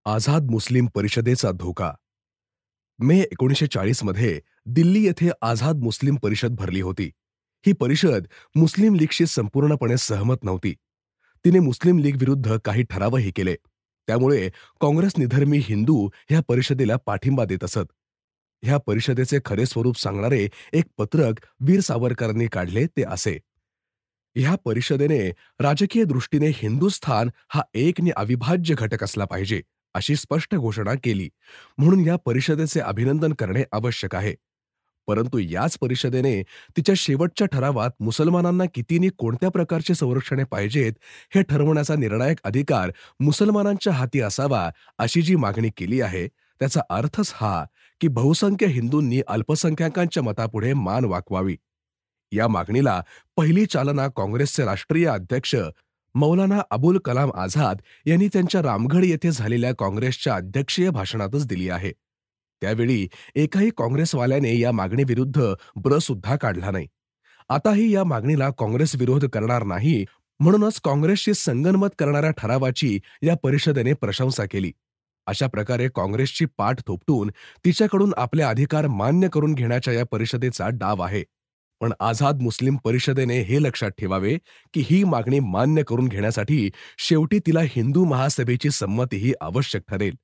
आझाद मुस्लिम परिषदेचा धोका. मे 1940 मध्ये दिल्ली येथे आझाद मुस्लिम परिषद भरली होती. ही परिषद मुस्लिम लीगशी संपूर्णपणे सहमत नव्हती. तिने मुस्लिम लीग विरुद्ध काही ठरावही केले. त्यामुळे काँग्रेस निधर्मी हिंदू ह्या परिषदेला पाठिंबा देत असत. ह्या परिषदेचे खरे स्वरूप सांगणारे एक पत्रक वीर सावरकरांनी काढले ते असे: ह्या परिषदेने राजकीय दृष्टीने हिंदुस्थान हा एक आणि अविभाज्य घटक असला पाहिजे अशी स्पष्ट घोषणा केली. म्हणून या परिषदेचे अभिनंदन करणे आवश्यक आहे. परंतु याच परिषदेने तिच्या शेवटच्या ठरावात मुसलमानांना किती आणि कोणत्या प्रकारची संरक्षणे पाहिजेत हे ठरवण्याचा निर्णायक अधिकार मुसलमानांच्या हाती असावा अशी जी मागणी केली आहे, त्याचा अर्थच हा की बहुसंख्य हिंदूंनी अल्पसंख्याकांच्या मतापुढे मान वाकवावी. या मागणीला पहिली चालना काँग्रेसचे राष्ट्रीय अध्यक्ष मौलाना अबुल कलाम आझाद यांनी त्यांच्या रामगढ येथे झालेल्या काँग्रेसच्या अध्यक्षीय भाषणातच दिली आहे. त्यावेळी एकाही काँग्रेसवाल्याने या मागणीविरुद्ध ब्रसुद्धा काढला नाही. आताही या मागणीला काँग्रेस विरोध करणार नाही, म्हणूनच काँग्रेसशी संगनमत करणाऱ्या ठरावाची या परिषदेने प्रशंसा केली. अशा प्रकारे काँग्रेसची पाठ थोपटून तिच्याकडून आपले अधिकार मान्य करून घेण्याच्या या परिषदेचा डाव आहे. पण आझाद मुस्लिम परिषदेने हे लक्षात ठेवावे की ही मागणी मान्य करून घेण्यासाठी शेवटी तिला हिंदू महासभेची संमतीही आवश्यक ठरेल.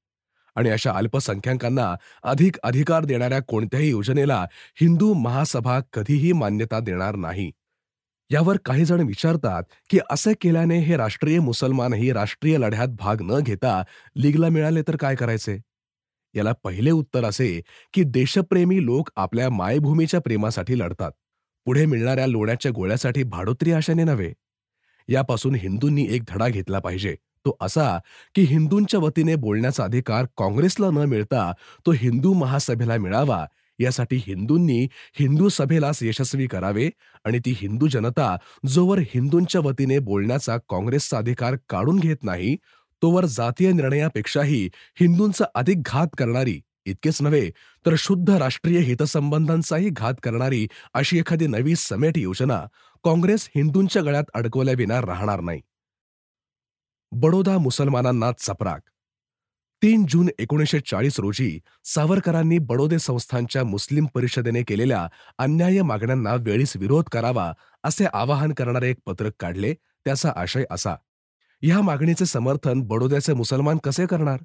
आणि अशा अल्पसंख्याकांना अधिक अधिकार देणाऱ्या कोणत्याही योजनेला हिंदू महासभा कधीही मान्यता देणार नाही. यावर काही जण विचारतात की असे केल्याने हे राष्ट्रीय मुसलमानही राष्ट्रीय लढ्यात भाग न घेता लीगला मिळाले तर काय करायचे? याला पहिले उत्तर असे की देशप्रेमी लोक आपल्या मायभूमीच्या प्रेमासाठी लढतात, पुढे मिळणाऱ्या लोण्याच्या गोळ्यासाठी भाडोत्री आशेने नव्हे. यापासून हिंदूंनी एक धडा घेतला पाहिजे, तो असा की हिंदूंच्या वतीने बोलण्याचा अधिकार काँग्रेसला न मिळता तो हिंदू महासभेला मिळावा. यासाठी हिंदूंनी हिंदू सभेलाच यशस्वी करावे आणि ती हिंदू जनता जोवर हिंदूंच्या वतीने बोलण्याचा काँग्रेसचा अधिकार काढून घेत नाही, तोवर जातीय निर्णयापेक्षाही हिंदूंचा अधिक घात करणारी, इतकेच नव्हे तर शुद्ध राष्ट्रीय हितसंबंधांचाही घात करणारी अशी एखादी नवी समेट योजना काँग्रेस हिंदूंच्या गळ्यात अडकवल्याविना राहणार नाही. बडोदा मुसलमानांना चपराक. 3 जून 1940 रोजी सावरकरांनी बडोदे संस्थानच्या मुस्लिम परिषदेने केलेल्या अन्याय्य मागण्यांना वेळीच विरोध करावा असे आवाहन करणारे एक पत्रक काढले. त्याचा आशय असा: ह्या मागणीचे समर्थन बडोद्याचे मुसलमान कसे करणार?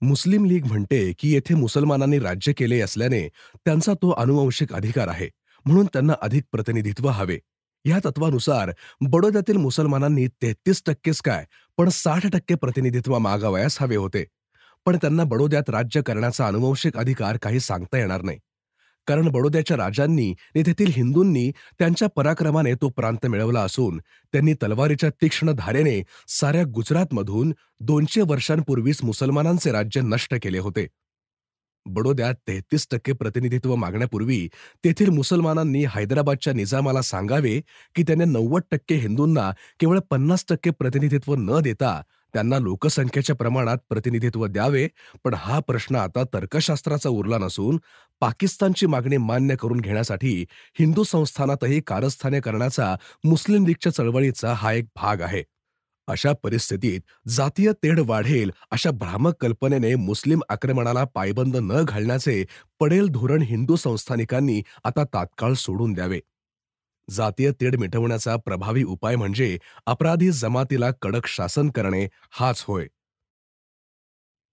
मुस्लिम लीग म्हणते की येथे मुसलमानांनी राज्य केले असल्याने त्यांचा तो अनुवंशिक अधिकार आहे, म्हणून त्यांना अधिक प्रतिनिधित्व हवे. या तत्वानुसार बडोद्यातील मुसलमानांनी 33%च काय पण 60% प्रतिनिधित्व मागावयास हवे होते. पण त्यांना बडोद्यात राज्य करण्याचा अनुवंशिक अधिकार काही सांगता येणार नाही, कारण बडोद्याच्या राजांनी आणि तेथील हिंदूंनी त्यांच्या पराक्रमाने तो प्रांत मिळवला असून त्यांनी तलवारीच्या तीक्ष्ण धारेने साऱ्या गुजरातमधून 200 वर्षांपूर्वीच मुसलमानांचे राज्य नष्ट केले होते. बडोद्यात 33% प्रतिनिधित्व मागण्यापूर्वी तेथील मुसलमानांनी हैदराबादच्या निजामाला सांगावे की त्याने 90% हिंदूंना केवळ 50% प्रतिनिधित्व न देता त्यांना लोकसंख्येच्या प्रमाणात प्रतिनिधित्व द्यावे. पण हा प्रश्न आता तर्कशास्त्राचा उरला नसून पाकिस्तानची मागणी मान्य करून घेण्यासाठी हिंदू संस्थानातही कारस्थाने करण्याचा मुस्लिम लीगच्या चळवळीचा हा एक भाग आहे. अशा परिस्थितीत जातीय तेढ वाढेल अशा भ्रामक कल्पनेने मुस्लिम आक्रमणाला पायबंद न घालण्याचे पडेल धोरण हिंदू संस्थानिकांनी आता तात्काळ सोडून द्यावे. जातीय तेढ मिटवण्याचा प्रभावी उपाय म्हणजे अपराधी जमातीला कडक शासन करणे हाच होय.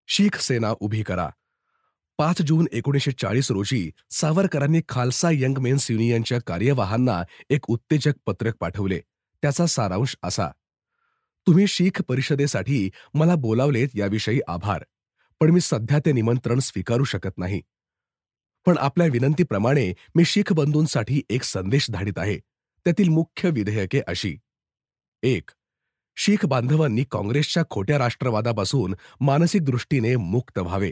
शीख सेना उभी करा. 5 जून 1940 रोजी सावरकरांनी खालसा यंग मेन्स युनियनच्या कार्यवाहांना एक उत्तेजक पत्रक पाठवले. त्याचा सारांश असा: तुम्ही शीख परिषदेसाठी मला बोलावलेत याविषयी आभार, पण मी सध्या ते निमंत्रण स्वीकारू शकत नाही. पण आपल्या विनंतीप्रमाणे मी शीख बंधूंसाठी एक संदेश धाडित आहे. त्यातील मुख्य विधेयके अशी: 1. शीख बांधवांनी काँग्रेसच्या खोट्या राष्ट्रवादापासून मानसिक दृष्टीने मुक्त व्हावे.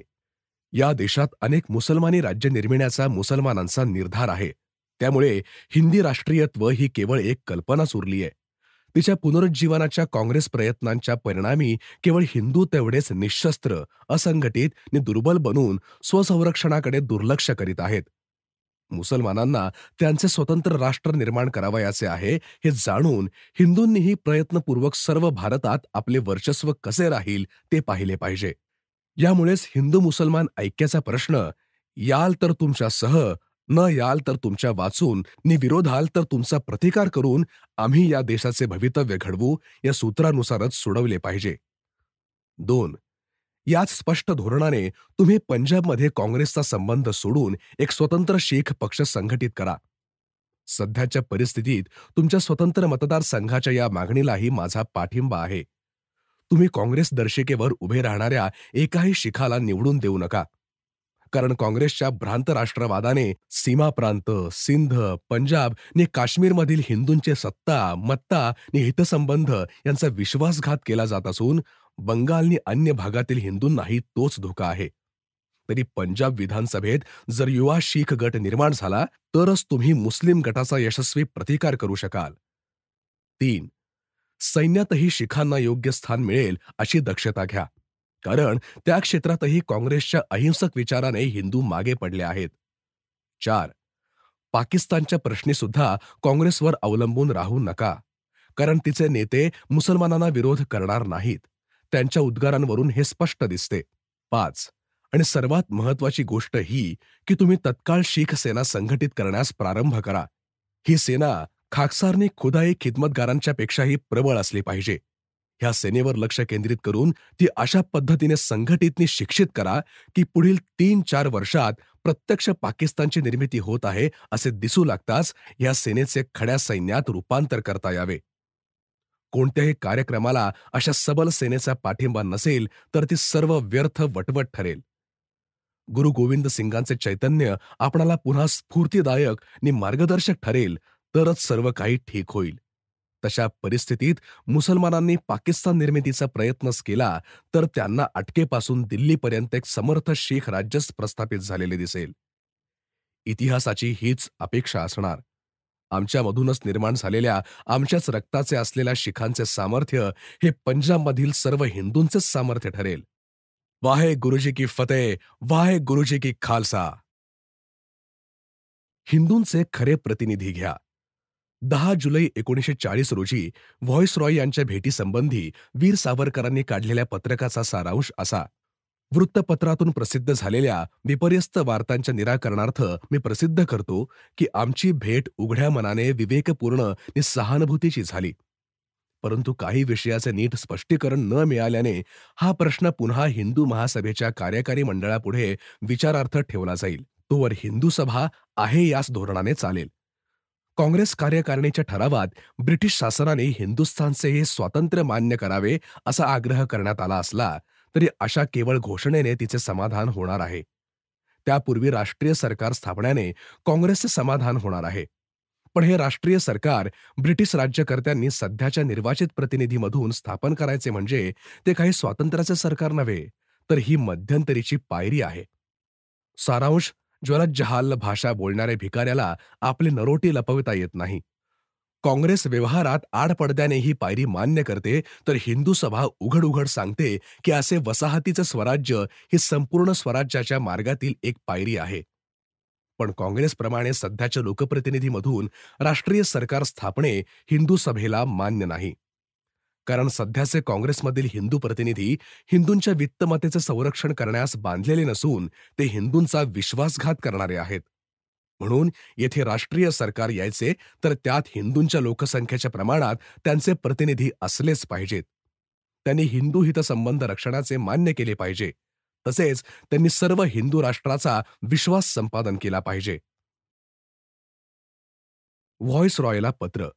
या देशात अनेक मुसलमानी राज्य निर्मिण्याचा मुसलमानांचा निर्धार आहे. त्यामुळे हिंदी राष्ट्रीयत्व ही केवळ एक कल्पनाच उरली आहे. तिच्या पुनरुज्जीवनाच्या काँग्रेस प्रयत्नांच्या परिणामी केवळ हिंदू तेवढेच निःशस्त्र, असंघटित आणि दुर्बल बनून स्वसंरक्षणाकडे दुर्लक्ष करीत आहेत. मुसलमानांना त्यांचे स्वतंत्र राष्ट्र निर्माण करावयाचे आहे हे जाणून हिंदूंनीही प्रयत्नपूर्वक सर्व भारतात आपले वर्चस्व कसे राहील ते पाहिले पाहिजे. यामुळेच हिंदू मुसलमान ऐक्याचा प्रश्न, याल तर तुमच्यासह, न याल तर तुमच्या वाचून, नि विरोधाल तर तुमचा प्रतिकार करून आम्ही या देशाचे भवितव्य घडवू, या सूत्रानुसारच सोडवले पाहिजे. 2. याच स्पष्ट धोरणाने तुम्ही पंजाबमध्ये काँग्रेसचा संबंध सोडून एक स्वतंत्र शीख पक्ष संघटित करा. सध्याच्या परिस्थितीत तुमच्या स्वतंत्र मतदारसंघाच्या या मागणीलाही माझा पाठिंबा आहे. तुम्ही काँग्रेस दर्शिकेवर उभे राहणाऱ्या एकाही शिखाला निवडून देऊ नका. कारण काँग्रेसच्या भ्रांत राष्ट्रवादाने सीमा प्रांत, सिंध, पंजाब नि काश्मीरमधील हिंदूंचे सत्ता, मत्ता नि हितसंबंध यांचा विश्वासघात केला जात असून बंगाल नि अन्य भागातील हिंदूंनाही तोच धोका आहे. तरी पंजाब विधानसभेत जर युवा शीख गट निर्माण झाला, तरच तुम्ही मुस्लिम गटाचा यशस्वी प्रतिकार करू शकाल. 3. सैन्यातही शिखांना योग्य स्थान मिळेल अशी दक्षता घ्या. कारण त्या क्षेत्रातही काँग्रेसच्या अहिंसक विचाराने हिंदू मागे पडले आहेत. 4. पाकिस्तानच्या प्रश्नी सुद्धा काँग्रेसवर अवलंबून राहू नका. कारण तिचे नेते मुसलमानांना विरोध करणार नाहीत. त्यांच्या उद्गारांवरून हे स्पष्ट दिसते. 5. आणि सर्वात महत्वाची गोष्ट ही की तुम्ही तत्काळ शीख सेना संघटित करण्यास प्रारंभ करा. ही सेना खाकसारने खुदाई खिदमतगारांच्या पेक्षाही प्रबळ असली पाहिजे. ह्या सेनेवर लक्ष केंद्रित करून ती अशा पद्धतीने संघटित नि शिक्षित करा की पुढील 3-4 वर्षात प्रत्यक्ष पाकिस्तानची निर्मिती होत आहे असे दिसू लागताच या सेनेचे खड्या सैन्यात रूपांतर करता यावे. कोणत्याही कार्यक्रमाला अशा सबल सेनेचा पाठिंबा नसेल तर ती सर्व व्यर्थ वटवट ठरेल. गुरु गोविंद सिंगांचे चैतन्य आपणाला पुन्हा स्फूर्तिदायक नि मार्गदर्शक ठरेल तरच सर्व काही ठीक होईल. तशा परिस्थितीत मुसलमानांनी पाकिस्तान निर्मितीचा प्रयत्नच केला तर त्यांना अटकेपासून दिल्लीपर्यंत एक समर्थ शीख राज्यच प्रस्थापित झालेले दिसेल. इतिहासाची हीच अपेक्षा असणार. आमच्यामधूनच निर्माण झालेल्या आमच्याच रक्ताचे असलेल्या शिखांचे सामर्थ्य हे पंजाबमधील सर्व हिंदूंचेच सामर्थ्य ठरेल. वाहे गुरुजी की फतेह, वाहे गुरुजी की खालसा. हिंदूंचे खरे प्रतिनिधी घ्या. 10 जुलै 1940 रोजी व्हॉइसरॉय यांच्या भेटीसंबंधी वीर सावरकरांनी काढलेल्या पत्रकाचा सारांश असा. वृत्तपत्रातून प्रसिद्ध झालेल्या विपर्यस्त वार्तांच्या निराकरणार्थ मी प्रसिद्ध करतो की आमची भेट उघड्या मनाने विवेकपूर्ण आणि सहानुभूतीची झाली. परंतु काही विषयाचे नीट स्पष्टीकरण न मिळाल्याने हा प्रश्न पुन्हा हिंदू महासभेच्या कार्यकारी मंडळापुढे विचारार्थ ठेवला जाईल. तोवर हिंदू सभा आहे याच धोरणाने चालेल. काँग्रेस कार्यकारिणीच्या ठरावात ब्रिटिश शासनाने हिंदुस्थानचे हे स्वातंत्र्य मान्य करावे असा आग्रह करण्यात आला असला तरी अशा केवळ घोषणेने तिचे समाधान होणार आहे. त्यापूर्वी राष्ट्रीय सरकार स्थापण्याने काँग्रेसचे समाधान होणार आहे. पण हे राष्ट्रीय सरकार ब्रिटिश राज्यकर्त्यांनी सध्याच्या निर्वाचित प्रतिनिधीमधून स्थापन करायचे म्हणजे ते काही स्वातंत्र्याचे सरकार नव्हे, तर ही मध्यंतरीची पायरी आहे. सारांश. ज्वलत जहाल भाषा बोलणाऱ्या भिकाऱ्याला आपली नरोटी लपविता येत नाही. काँग्रेस व्यवहारात आडपडद्याने ही पायरी मान्य करते तर हिंदू सभा उघड उघड सांगते की असे वसाहतीचे स्वराज्य ही संपूर्ण स्वराज्याच्या मार्गातील एक पायरी आहे. पण काँग्रेसप्रमाणे सध्याच्या लोकप्रतिनिधीमधून राष्ट्रीय सरकार स्थापणे हिंदू सभेला मान्य नाही. कारण सध्याचे काँग्रेसमधील हिंदू प्रतिनिधी हिंदूंच्या वित्तमतेचे संरक्षण करण्यास बांधलेले नसून ते हिंदूंचा विश्वासघात करणारे आहेत. म्हणून येथे राष्ट्रीय सरकार यायचे तर त्यात हिंदूंच्या लोकसंख्येच्या प्रमाणात त्यांचे प्रतिनिधी असलेच पाहिजेत. त्यांनी हिंदू हितसंबंध रक्षणाचे मान्य केले पाहिजे. तसेच त्यांनी सर्व हिंदू राष्ट्राचा विश्वास संपादन केला पाहिजे. व्हॉइसरॉयला पत्र.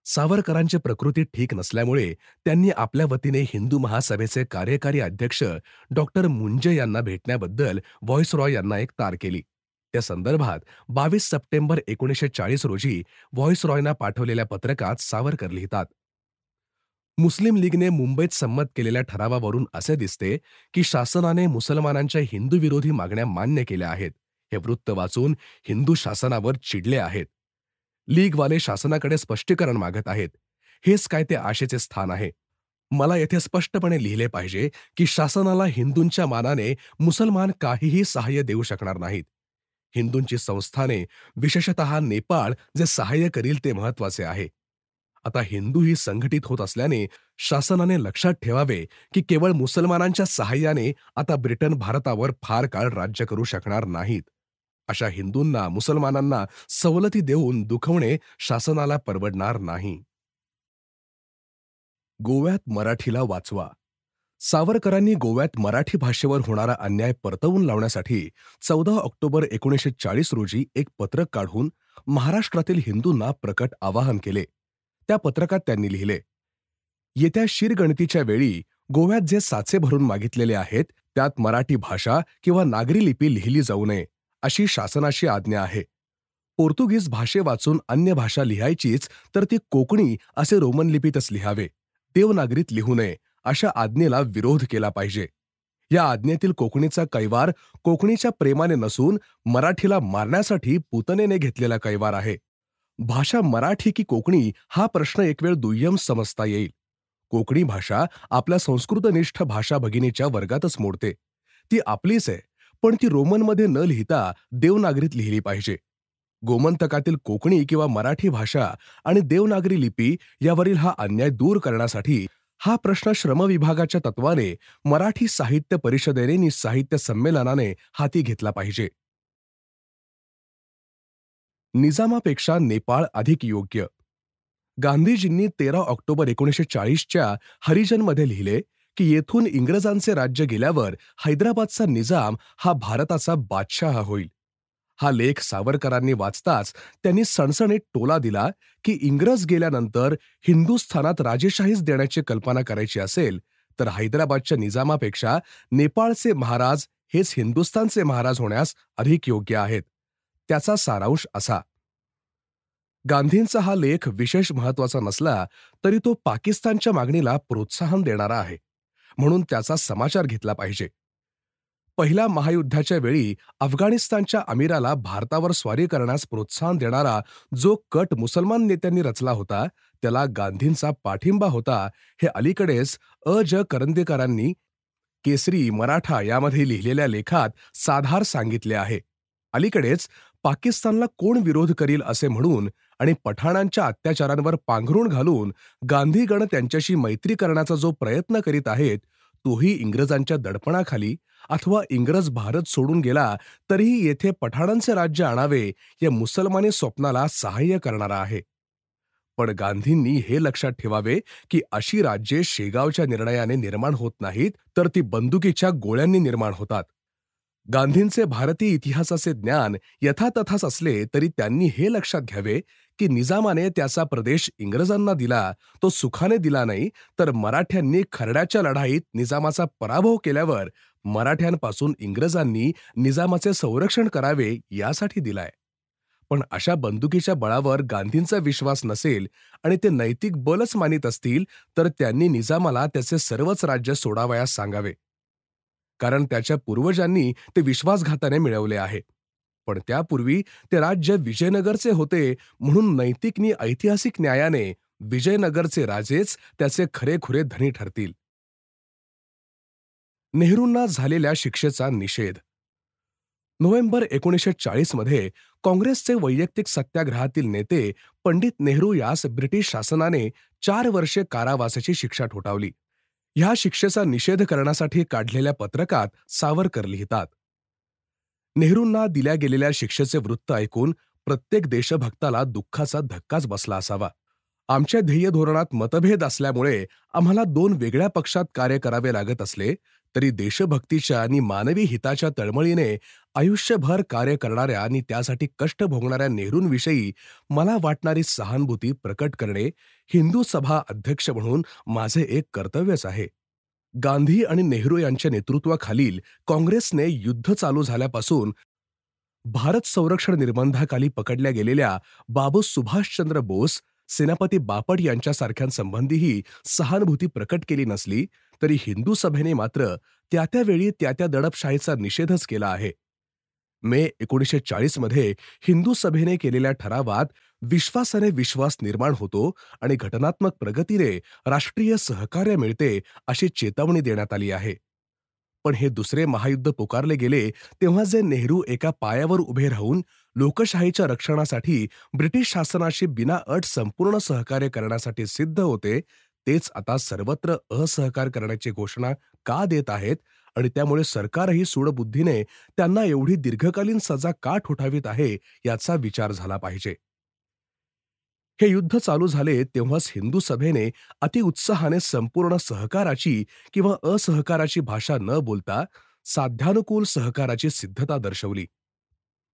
सावरकरांची प्रकृती ठीक नसल्यामुळे त्यांनी आपल्या वतीने हिंदू महासभेचे कार्यकारी अध्यक्ष डॉक्टर मुंजे यांना भेटण्याबद्दल व्हॉइसरॉय यांना एक तार केली. त्या संदर्भात 22 सप्टेंबर 1940 रोजी व्हॉइसरॉयना पाठवलेल्या पत्रकात सावरकर लिहितात. मुस्लिम लीगने मुंबईत संमत केलेल्या ठरावावरून असे दिसते की शासनाने मुसलमानांच्या हिंदूविरोधी मागण्या मान्य केल्या आहेत. हे वृत्त वाचून हिंदू शासनावर चिडले आहेत. लीगवाले शासनाकडे स्पष्टीकरण मागत आहेत. हेच काय ते आशेचे स्थान आहे. मला येथे स्पष्टपणे लिहिले पाहिजे की शासनाला हिंदूंच्या मानाने मुसलमान काहीही सहाय्य देऊ शकणार नाहीत. हिंदूंची संस्थाने, विशेषतः नेपाळ जे सहाय्य करील ते महत्वाचे आहे. आता हिंदूही संघटित होत असल्याने शासनाने लक्षात ठेवावे की केवळ मुसलमानांच्या सहाय्याने आता ब्रिटन भारतावर फार काळ राज्य करू शकणार नाहीत. अशा हिंदूंना मुसलमानांना सवलती देऊन दुखवणे शासनाला परवडणार नाही. गोव्यात मराठीला वाचवा. सावरकरांनी गोव्यात मराठी भाषेवर होणारा अन्याय परतवून लावण्यासाठी 14 ऑक्टोबर 1940 रोजी एक पत्रक काढून महाराष्ट्रातील हिंदूंना प्रकट आवाहन केले. त्या पत्रकात त्यांनी लिहिले, येत्या शिरगणतीच्या वेळी गोव्यात जे साचे भरून मागितलेले आहेत त्यात मराठी भाषा किंवा नागरी लिपी लिहिली जाऊ नये, अशी शासनाची आज्ञा आहे. पोर्तुगीज भाषे वाचून अन्य भाषा लिहायचीच तर ती कोकणी असे रोमन लिपीतच लिहावे, देवनागरीत लिहू नये, अशा आज्ञेला विरोध केला पाहिजे. या आज्ञेतील कोकणीचा कैवार कोकणीच्या प्रेमाने नसून मराठीला मारण्यासाठी पूतनेने घेतलेला कैवार आहे. भाषा मराठी की कोकणी हा प्रश्न एक वेळ दुय्यम समजता येईल. कोकणी भाषा आपल्या संस्कृतनिष्ठ भाषा भगिनीच्या वर्गातच मोडते. ती आपलीच आहे, पण ती रोमनमध्ये न लिहिता देवनागरीत लिहिली पाहिजे. गोमंतकातील कोकणी किंवा मराठी भाषा आणि देवनागरी लिपी यावरील हा अन्याय दूर करण्यासाठी हा प्रश्न श्रमविभागाच्या तत्वाने मराठी साहित्य परिषदेने आणि साहित्य संमेलनाने हाती घेतला पाहिजे. निजामापेक्षा नेपाळ अधिक योग्य. गांधीजींनी 13 ऑक्टोबर 1940च्या हरिजनमध्ये लिहिले की येथून इंग्रजांचे राज्य गेल्यावर हैदराबादचा निजाम हा भारताचा बादशाह होईल. हा लेख सावरकरांनी वाचताच त्यांनी सणसणीत टोला दिला की इंग्रज गेल्यानंतर हिंदुस्थानात राजेशाहीच देण्याची कल्पना करायची असेल तर हैदराबादच्या निजामापेक्षा नेपाळचे महाराज हेच हिंदुस्थानचे महाराज होण्यास अधिक योग्य आहेत. त्याचा सारांश असा, गांधींचा हा लेख विशेष महत्वाचा नसला तरी तो पाकिस्तानच्या मागणीला प्रोत्साहन देणारा आहे, म्हणून त्याचा समाचार घेतला पाहिजे. पहिल्या महायुद्धाच्या वेळी अफगाणिस्तानच्या अमीराला भारतावर स्वारी करण्यास प्रोत्साहन देणारा जो कट मुसलमान नेत्यांनी रचला होता त्याला गांधींचा पाठिंबा होता, हे अलीकडेच करंदीकरांनी केसरी मराठा यामध्ये लिहिलेल्या लेखात साधार सांगितले आहे. अलीकडेच पाकिस्तानला कोण विरोध करील असे म्हणून आणि पठाणांच्या अत्याचारांवर पांघरूण घालून गांधीगण त्यांच्याशी मैत्री करण्याचा जो प्रयत्न करीत आहेत तोही इंग्रजांच्या दडपणाखाली अथवा इंग्रज भारत सोडून गेला तरीही येथे पठाणांचे राज्य आणावे या मुसलमानी स्वप्नाला सहाय्य करणारा आहे. पण गांधींनी हे लक्षात ठेवावे की अशी राज्ये शेगावच्या निर्णयाने निर्माण होत नाहीत तर ती बंदुकीच्या गोळ्यांनी निर्माण होतात. गांधींचे भारतीय इतिहासाचे ज्ञान यथातथाच असले तरी त्यांनी हे लक्षात घ्यावे की निजामाने त्याचा प्रदेश इंग्रजांना दिला तो सुखाने दिला नाही, तर मराठ्यांनी खर्ड्याच्या लढाईत निजामाचा पराभव केल्यावर मराठ्यांपासून इंग्रजांनी निजामाचे संरक्षण करावे यासाठी दिलाय. पण अशा बंदुकीच्या बळावर गांधींचा विश्वास नसेल आणि ते नैतिक बलच मानित असतील तर त्यांनी निजामाला त्याचे सर्वच राज्य सोडावयास सांगावे, कारण त्याच्या पूर्वजांनी ते विश्वासघाताने मिळवले आहे. पण त्यापूर्वी ते राज्य विजयनगरचे होते, म्हणून नैतिक नि ऐतिहासिक न्यायाने विजयनगरचे राजेच त्याचे खरेखुरे धनी ठरतील. नेहरूंना झालेल्या शिक्षेचा निषेध. नोव्हेंबर 1940 मध्ये काँग्रेसचे वैयक्तिक सत्याग्रहातील नेते पंडित नेहरू यास ब्रिटिश शासनाने 4 वर्षे कारावासाची शिक्षा ठोठावली. ह्या शिक्षेचा निषेध करण्यासाठी काढलेल्या पत्रकात सावरकर लिहितात, नेहरूंना दिल्या गेलेल्या शिक्षेचे वृत्त ऐकून प्रत्येक देशभक्ताला दुःखाचा धक्काच बसला असावा. आमच्या ध्येय धोरणात मतभेद असल्यामुळे आम्हाला 2 वेगळ्या पक्षात कार्य करावे लागत असले तरी देशभक्तीच्या आणि मानवी हिताच्या तळमळीने आयुष्यभर कार्य करणाऱ्या आणि त्यासाठी कष्ट भोगणाऱ्या नेहरूंविषयी मला वाटणारी सहानुभूती प्रकट करणे हिंदू सभा अध्यक्ष म्हणून माझे एक कर्तव्यच आहे. गांधी आणि नेहरू यांच्या नेतृत्वाखालील काँग्रेसने युद्ध चालू झाल्यापासून भारत संरक्षण निर्बंधाखाली पकडल्या गेलेल्या बाबू सुभाषचंद्र बोस, सेनापती बापट यांच्यासारख्यांसंबंधीही सहानुभूती प्रकट केली नसली तरी हिंदू सभेने मात्र त्या त्यावेळी त्या दडपशाहीचा निषेधच केला आहे. मे 1940 मध्ये हिंदू सभेने केलेल्या ठरावात विश्वासाने विश्वास निर्माण होतो आणि घटनात्मक प्रगतीने राष्ट्रीय सहकार्य मिळते अशी चेतावणी देण्यात आली आहे. पण हे दुसरे महायुद्ध पुकारले गेले तेव्हा जे नेहरू एका पायावर उभे राहून लोकशाहीच्या रक्षणासाठी ब्रिटिश शासनाशी बिनाअट संपूर्ण सहकार्य करण्यासाठी सिद्ध होते, तेच आता सर्वत्र असहकार करण्याची घोषणा का देत आहेत आणि त्यामुळे सरकारही सूडबुद्धीने त्यांना एवढी दीर्घकालीन सजा का ठोठावीत आहे याचा विचार झाला पाहिजे. हे युद्ध चालू झाले तेव्हाच हिंदू सभेने अतिउत्साहाने संपूर्ण सहकाराची किंवा असहकाराची भाषा न बोलता साध्यानुकूल सहकाराची सिद्धता दर्शवली.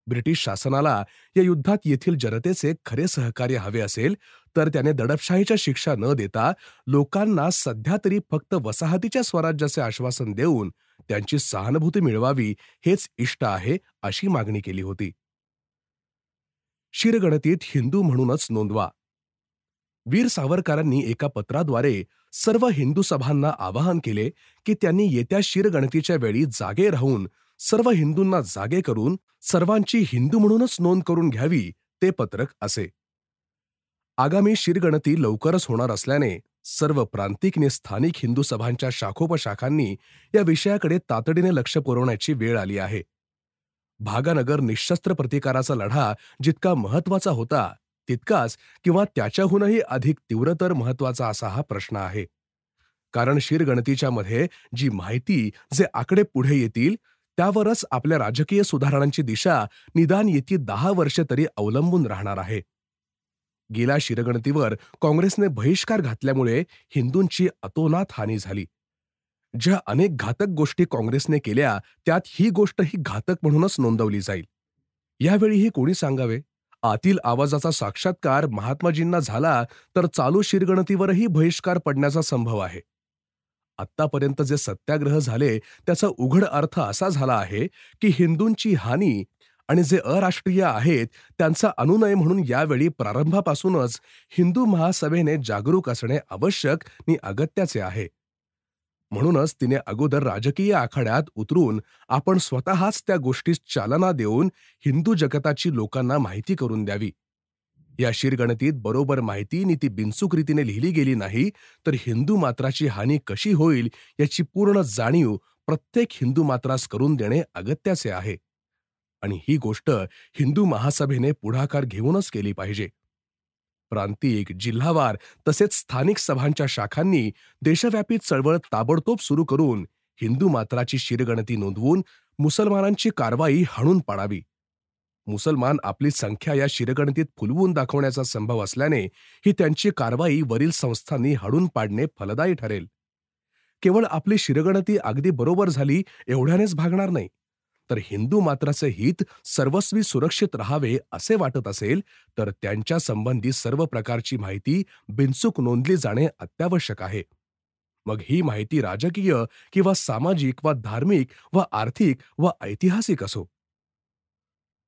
ब्रिटिश शासनाला या युद्धात येथील जनतेचे खरे सहकार्य हवे असेल तर त्याने दडपशाहीच्या शिक्षा न देता लोकांना सध्या तरी फक्त वसाहतीच्या स्वराज्याचे आश्वासन देऊन त्यांची सहानुभूती मिळवावी हेच इष्ट आहे अशी मागणी केली होती. शिरगणतीत हिंदू म्हणूनच नोंदवा. वीर सावरकरांनी एका पत्राद्वारे सर्व हिंदू सभांना आवाहन केले की त्यांनी येत्या शिरगणतीच्या वेळी जागे राहून सर्व हिंदूंना जागे करून सर्वांची हिंदू म्हणूनच नोंद करून घ्यावी. ते पत्रक असे. आगामी शिरगणती लवकरच होणार असल्याने सर्व प्रांतिक आणि स्थानिक हिंदू सभांच्या शाखोपशाखांनी या विषयाकडे तातडीने लक्ष पुरवण्याची वेळ आली आहे. भागानगर निशस्त्र प्रतिकाराचा लढा जितका महत्वाचा होता तितकाच किंवा त्याच्याहूनही अधिक तीव्रतर महत्वाचा असा हा प्रश्न आहे. कारण शिरगणतीच्या मध्ये जी माहिती, जे आकडे पुढे येतील त्यावरच आपल्या राजकीय सुधारणांची दिशा निदान येती 10 वर्षे तरी अवलंबून राहणार आहे. गेल्या शिरगणतीवर काँग्रेसने बहिष्कार घातल्यामुळे हिंदूंची अतोनात हानी झाली. ज्या अनेक घातक गोष्टी काँग्रेसने केल्या त्यात ही गोष्ट ही घातक म्हणूनच नोंदवली जाईल. यावेळीही कोणी सांगावे, आतील आवाजाचा साक्षात्कार महात्माजींना झाला तर चालू शिरगणतीवरही बहिष्कार पडण्याचा संभव आहे. आत्तापर्यंत जे सत्याग्रह झाले त्याचा उघड अर्थ असा झाला आहे की हिंदूंची हानी आणि जे अराष्ट्रीय आहेत त्यांचा अनुनय म्हणून यावेळी प्रारंभापासूनच हिंदू महासभेने जागरूक असणे आवश्यक आणि अगत्याचे आहे. म्हणूनच तिने अगोदर राजकीय आखाड्यात उतरून आपण स्वतःच त्या गोष्टीस चालना देऊन हिंदू जगताची लोकांना माहिती करून द्यावी. या शिरगणतीत बरोबर माहिती आणि ती बिनचूक रीतीने लिहिली गेली नाही तर हिंदू मात्राची हानी कशी होईल याची पूर्ण जाणीव प्रत्येक हिंदू मात्रास करून देणे अगत्याचे आहे. आणि ही गोष्ट हिंदू महासभेने पुढाकार घेऊनच केली पाहिजे. प्रांतिक, जिल्हावार तसेच स्थानिक सभांच्या शाखांनी देशव्यापी चळवळ ताबडतोब सुरू करून हिंदू मात्राची शिरगणती नोंदवून मुसलमानांची कारवाई हाणून पाडावी. मुसलमान आपली संख्या या शिरगणतीत फुलवून दाखवण्याचा संभव असल्याने ही त्यांची कारवाई वरील संस्थांनी हाणून पाडणे फलदायी ठरेल. केवळ आपली शिरगणती अगदी बरोबर झाली एवढ्यानेच भागणार नाही, तर हिंदू मात्राचे हित सर्वस्वी सुरक्षित राहावे असे वाटत असेल तर त्यांच्या संबंधी सर्व प्रकारची माहिती बिनचूक नोंदली जाणे अत्यावश्यक आहे. मग ही माहिती राजकीय किंवा सामाजिक वा धार्मिक वा आर्थिक वा ऐतिहासिक असो.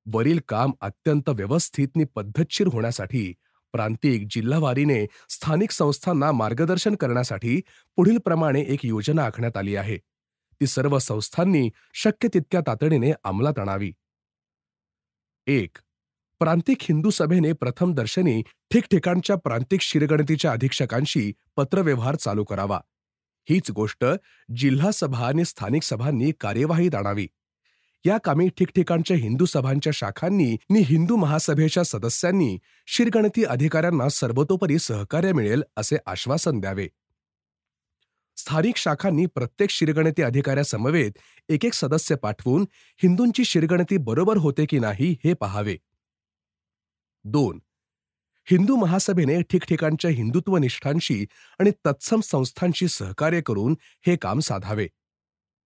वरील काम अत्यंत व्यवस्थित आणि पद्धतशीर होण्यासाठी प्रांतिक, जिल्हावारीने स्थानिक संस्थांना मार्गदर्शन करण्यासाठी पुढील प्रमाणे एक योजना आखण्यात आली आहे. ती सर्व संस्थांनी शक्य तितक्या तातडीने अंमलात आणावी. 1. प्रांतिक हिंदू सभेने प्रथम दर्शनी ठिकठिकाणच्या प्रांतिक शिरगणतीच्या अधीक्षकांशी पत्रव्यवहार चालू करावा. हीच गोष्ट जिल्हा सभा आणि स्थानिक सभांनी कार्यवाहीत आणावी. या कामी ठिकठिकाणच्या हिंदू सभांच्या शाखांनी आणि हिंदू महासभेच्या सदस्यांनी शिरगणती अधिकाऱ्यांना सर्वतोपरी सहकार्य मिळेल असे आश्वासन द्यावे. स्थानिक शाखांनी प्रत्येक शिरगणती अधिकाऱ्यासमवेत एक एक सदस्य पाठवून हिंदूंची शिरगणती बरोबर होते की नाही हे पाहावे. 2. हिंदू महासभेने ठिकठिकाणच्या हिंदुत्वनिष्ठांशी आणि तत्सम संस्थांशी सहकार्य करून हे काम साधावे.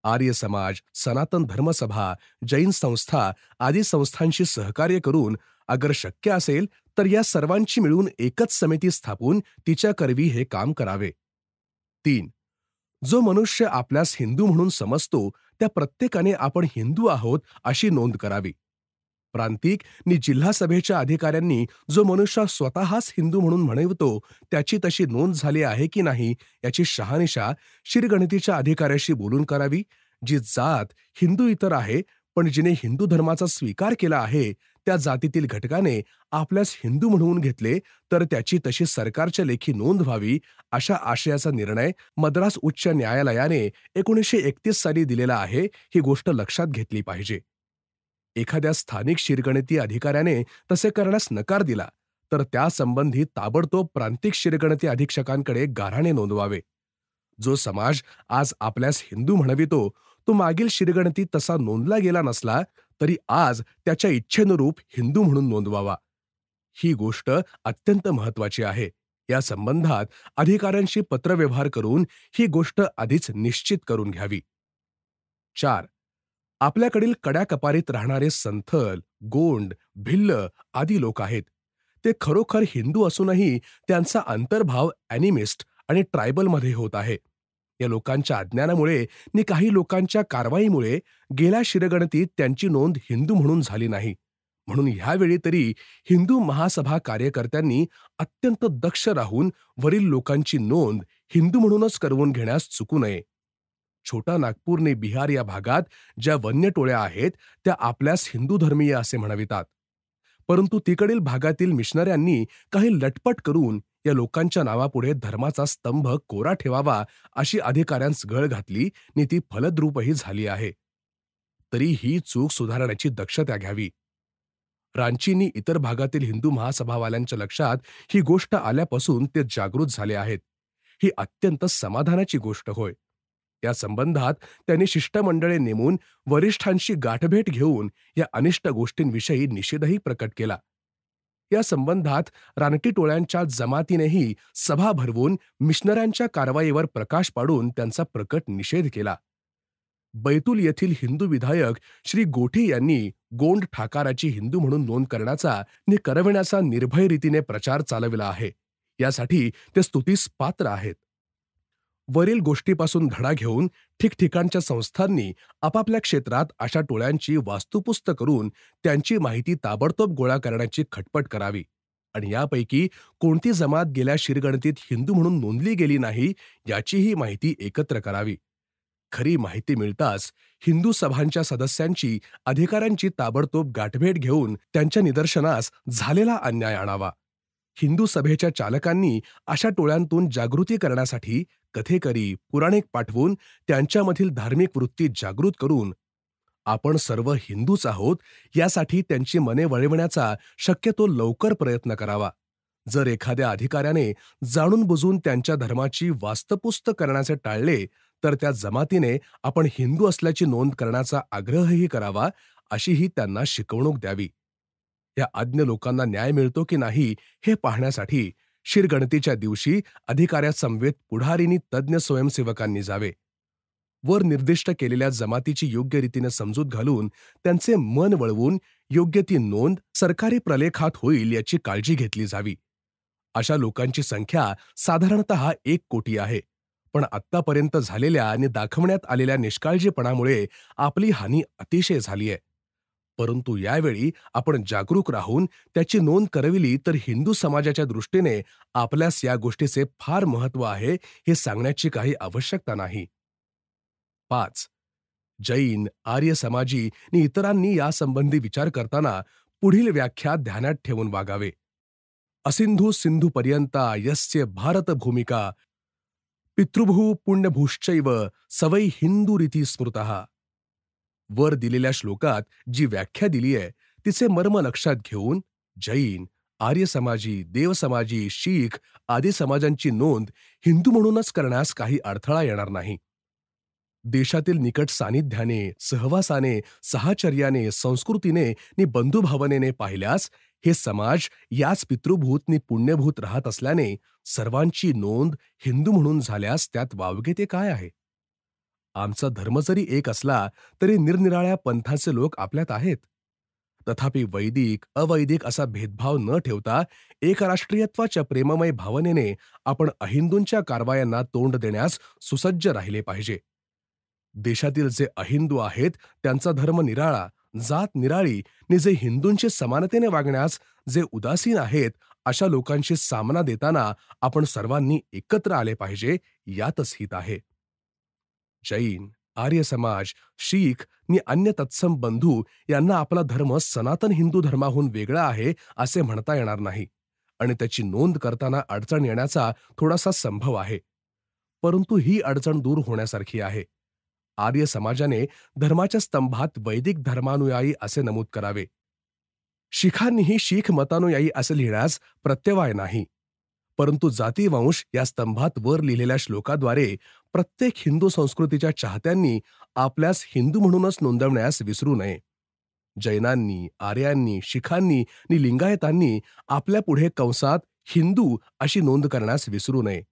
आर्य समाज, सनातन धर्मसभा, जैन संस्था आदी संस्थांशी सहकार्य करून अगर शक्य असेल तर या सर्वांची मिळून एकच समिती स्थापून तिच्याकरवी हे काम करावे. 3. जो मनुष्य आपल्यास हिंदू म्हणून समजतो त्या प्रत्येकाने आपण हिंदू आहोत अशी नोंद करावी. प्रांतिक आणि जिल्हा सभेच्या अधिकाऱ्यांनी जो मनुष्य स्वतःच हिंदू म्हणून म्हणवतो त्याची तशी नोंद झाली आहे की नाही याची शहानिशा शिरगणतीच्या अधिकाऱ्याशी बोलून करावी. जी जात हिंदू इतर आहे पण जिने हिंदू धर्माचा स्वीकार केला आहे त्या जातीतील घटकाने आपल्यास हिंदू म्हणवून घेतले तर त्याची तशी सरकारच्या लेखी नोंद व्हावी अशा आशयाचा निर्णय मद्रास उच्च न्यायालयाने 1931 साली दिलेला आहे. ही गोष्ट लक्षात घेतली पाहिजे. एखाद्या स्थानिक शिरगणती अधिकाऱ्याने तसे करण्यास नकार दिला तर त्यासंबंधी ताबडतोब प्रांतिक शिरगणती अधीक्षकांकडे गाऱ्हाणे नोंदवावे. जो समाज आज आपल्यास हिंदू म्हणवितो तो मागील शिरगणतीत तसा नोंदला गेला नसला तरी आज त्याच्या इच्छेनुरूप हिंदू म्हणून नोंदवावा. ही गोष्ट अत्यंत महत्वाची आहे. या संबंधात अधिकाऱ्यांशी पत्रव्यवहार करून ही गोष्ट आधीच निश्चित करून घ्यावी. 4. आपल्याकडील कड्याकपारीत राहणारे संथल, गोंड, भिल्ल आदी लोक आहेत. ते खरोखर हिंदू असूनही त्यांचा अंतर्भाव ॲनिमिस्ट आणि ट्रायबलमध्ये होत आहे. या लोकांच्या अज्ञानामुळे आणि काही लोकांच्या कारवाईमुळे गेल्या शिरगणतीत त्यांची नोंद हिंदू म्हणून झाली नाही. म्हणून ह्यावेळी तरी हिंदू महासभा कार्यकर्त्यांनी अत्यंत दक्ष राहून वरील लोकांची नोंद हिंदू म्हणूनच करवून घेण्यास चुकू नये. छोटा नागपूर ने बिहार या भागात ज्या वन्य टोळ्या आहेत त्या आपल्यास हिंदू धर्मीय असे म्हणवितात. परंतु तिकडील भागातील मिशनऱ्यांनी काही लटपट करून या लोकांच्या नावापुढे धर्माचा स्तंभ कोरा ठेवावा अशी अधिकाऱ्यांस गळ घातली आणि ती फलद्रूपही झाली आहे. तरी ही चूक सुधारण्याची दक्षता घ्यावी. रांचीनी इतर भागातील हिंदू महासभावाल्यांच्या लक्षात ही गोष्ट आल्यापासून ते जागृत झाले आहेत. ही अत्यंत समाधानाची गोष्ट होय. या संबंधात त्यांनी शिष्टमंडळे नेमून वरिष्ठांशी गाठभेट घेऊन या अनिष्ट गोष्टींविषयी निषेधही प्रकट केला. या संबंधात रानटी टोळ्यांच्या जमातीनेही सभा भरवून मिशनऱ्यांच्या कारवाईवर प्रकाश पाडून त्यांचा प्रकट निषेध केला. बैतूल येथील हिंदू विधायक श्री गोठे यांनी गोंड ठाकाराची हिंदू म्हणून नोंद करण्याचा आणि करविण्याचा निर्भय रीतीने प्रचार चालविला आहे. यासाठी ते स्तुतीस पात्र आहेत. वरील गोष्टीपासून धडा घेऊन ठिकठिकाणच्या संस्थांनी आपापल्या क्षेत्रात अशा टोळ्यांची वास्तुपुस्त करून त्यांची माहिती ताबडतोब गोळा करण्याची खटपट करावी आणि यापैकी कोणती जमात गेल्या शिरगणतीत हिंदू म्हणून नोंदली गेली नाही याचीही माहिती एकत्र करावी. खरी माहिती मिळताच हिंदू सभांच्या सदस्यांची अधिकाऱ्यांची ताबडतोब गाठभेट घेऊन त्यांच्या निदर्शनास झालेला अन्याय आणावा. हिंदू सभेच्या चालकांनी अशा टोळ्यांतून जागृती करण्यासाठी कथेकरी, पुराणिक पाठवून त्यांच्यामधील धार्मिक वृत्ती जागृत करून आपण सर्व हिंदूच आहोत यासाठी त्यांची मने वळविण्याचा शक्यतो लवकर प्रयत्न करावा. जर एखाद्या अधिकाऱ्याने जाणून बुजून त्यांच्या धर्माची वास्तपुस्त करण्याचे टाळले तर त्या जमातीने आपण हिंदू असल्याची नोंद करण्याचा आग्रहही करावा अशीही त्यांना शिकवणूक द्यावी. या अज्ञ लोकांना न्याय मिळतो की नाही हे पाहण्यासाठी शिरगणतीच्या दिवशी अधिकाऱ्यासमवेत पुढारीनी तज्ज्ञ स्वयंसेवकांनी जावे. वर निर्दिष्ट केलेल्या जमातीची योग्य रीतीने समजूत घालून त्यांचे मन वळवून योग्य ती नोंद सरकारी प्रलेखात होईल याची काळजी घेतली जावी. अशा लोकांची संख्या साधारणतः 1 कोटी आहे. पण आत्तापर्यंत झालेल्या आणि दाखवण्यात आलेल्या निष्काळजीपणामुळे आपली हानी अतिशय झाली आहे. परंतु यावेळी आपण जागरूक राहून त्याची नोंद करविली तर हिंदू समाजाच्या दृष्टीने आपल्यास या गोष्टीचे फार महत्त्व आहे हे सांगण्याची काही आवश्यकता नाही. 5. जैन, आर्य समाजी आणि इतरांनी यासंबंधी विचार करताना पुढील व्याख्या ध्यानात ठेवून वागावे. असिंधू सिंधुपर्यंता यस्य भारत भूमिका पितृभू पुण्यभूश्चैव सवै हिंदूरिती स्मृतः. वर दिलेल्या श्लोकात जी व्याख्या दिली आहे तिचे मर्म लक्षात घेऊन जैन, आर्य समाजी, देव समाजी, शीख आदी समाजांची नोंद हिंदू म्हणूनच करण्यास काही अडथळा येणार नाही. देशातील निकट सानिध्याने, सहवासाने, साहचर्याने, संस्कृतीने आणि बंधुभावनेने पाहिल्यास हे समाज याच पितृभूत आणि पुण्यभूत राहत असल्याने सर्वांची नोंद हिंदू म्हणून झाल्यास त्यात वावगे ते काय आहे. आमचा धर्म जरी एक असला तरी निरनिराळ्या पंथाचे लोक आपल्यात आहेत. तथापि वैदिक अवैदिक असा भेदभाव न ठेवता एकराष्ट्रीयत्वाच्या प्रेममय भावनेने आपण अहिंदूंच्या कारवायांना तोंड देण्यास सुसज्ज राहिले पाहिजे. देशातील जे अहिंदू आहेत त्यांचा धर्म निराळा, जात निराळी आणि जे हिंदूंशी समानतेने वागण्यास जे उदासीन आहेत अशा लोकांशी सामना देताना आपण सर्वांनी एकत्र आले पाहिजे यातच हित आहे. जैन, आर्य समाज, शीख आणि अन्य तत्सम बंधू यांना आपला धर्म सनातन हिंदू धर्माहून वेगळा आहे असे म्हणता येणार नाही आणि त्याची नोंद करताना अडचण येण्याचा थोडासा संभव आहे. परंतु ही अडचण दूर होण्यासारखी आहे. आर्य समाजाने धर्माच्या स्तंभात वैदिक धर्मानुयायी असे नमूद करावे. शीखांनीही शीख मतानुयायी असे लिहिण्यास प्रत्यवाय नाही. परंतु जातीवंश या स्तंभात वर लिहिलेल्या श्लोकाद्वारे प्रत्येक हिंदू संस्कृतीच्या चाहत्यांनी आपल्यास हिंदू म्हणूनच नोंदवण्यास विसरू नये. जैनांनी, आर्यांनी, शिखांनी आणि लिंगायतांनी आपल्या पुढे कंसात हिंदू अशी नोंद करण्यास विसरू नये.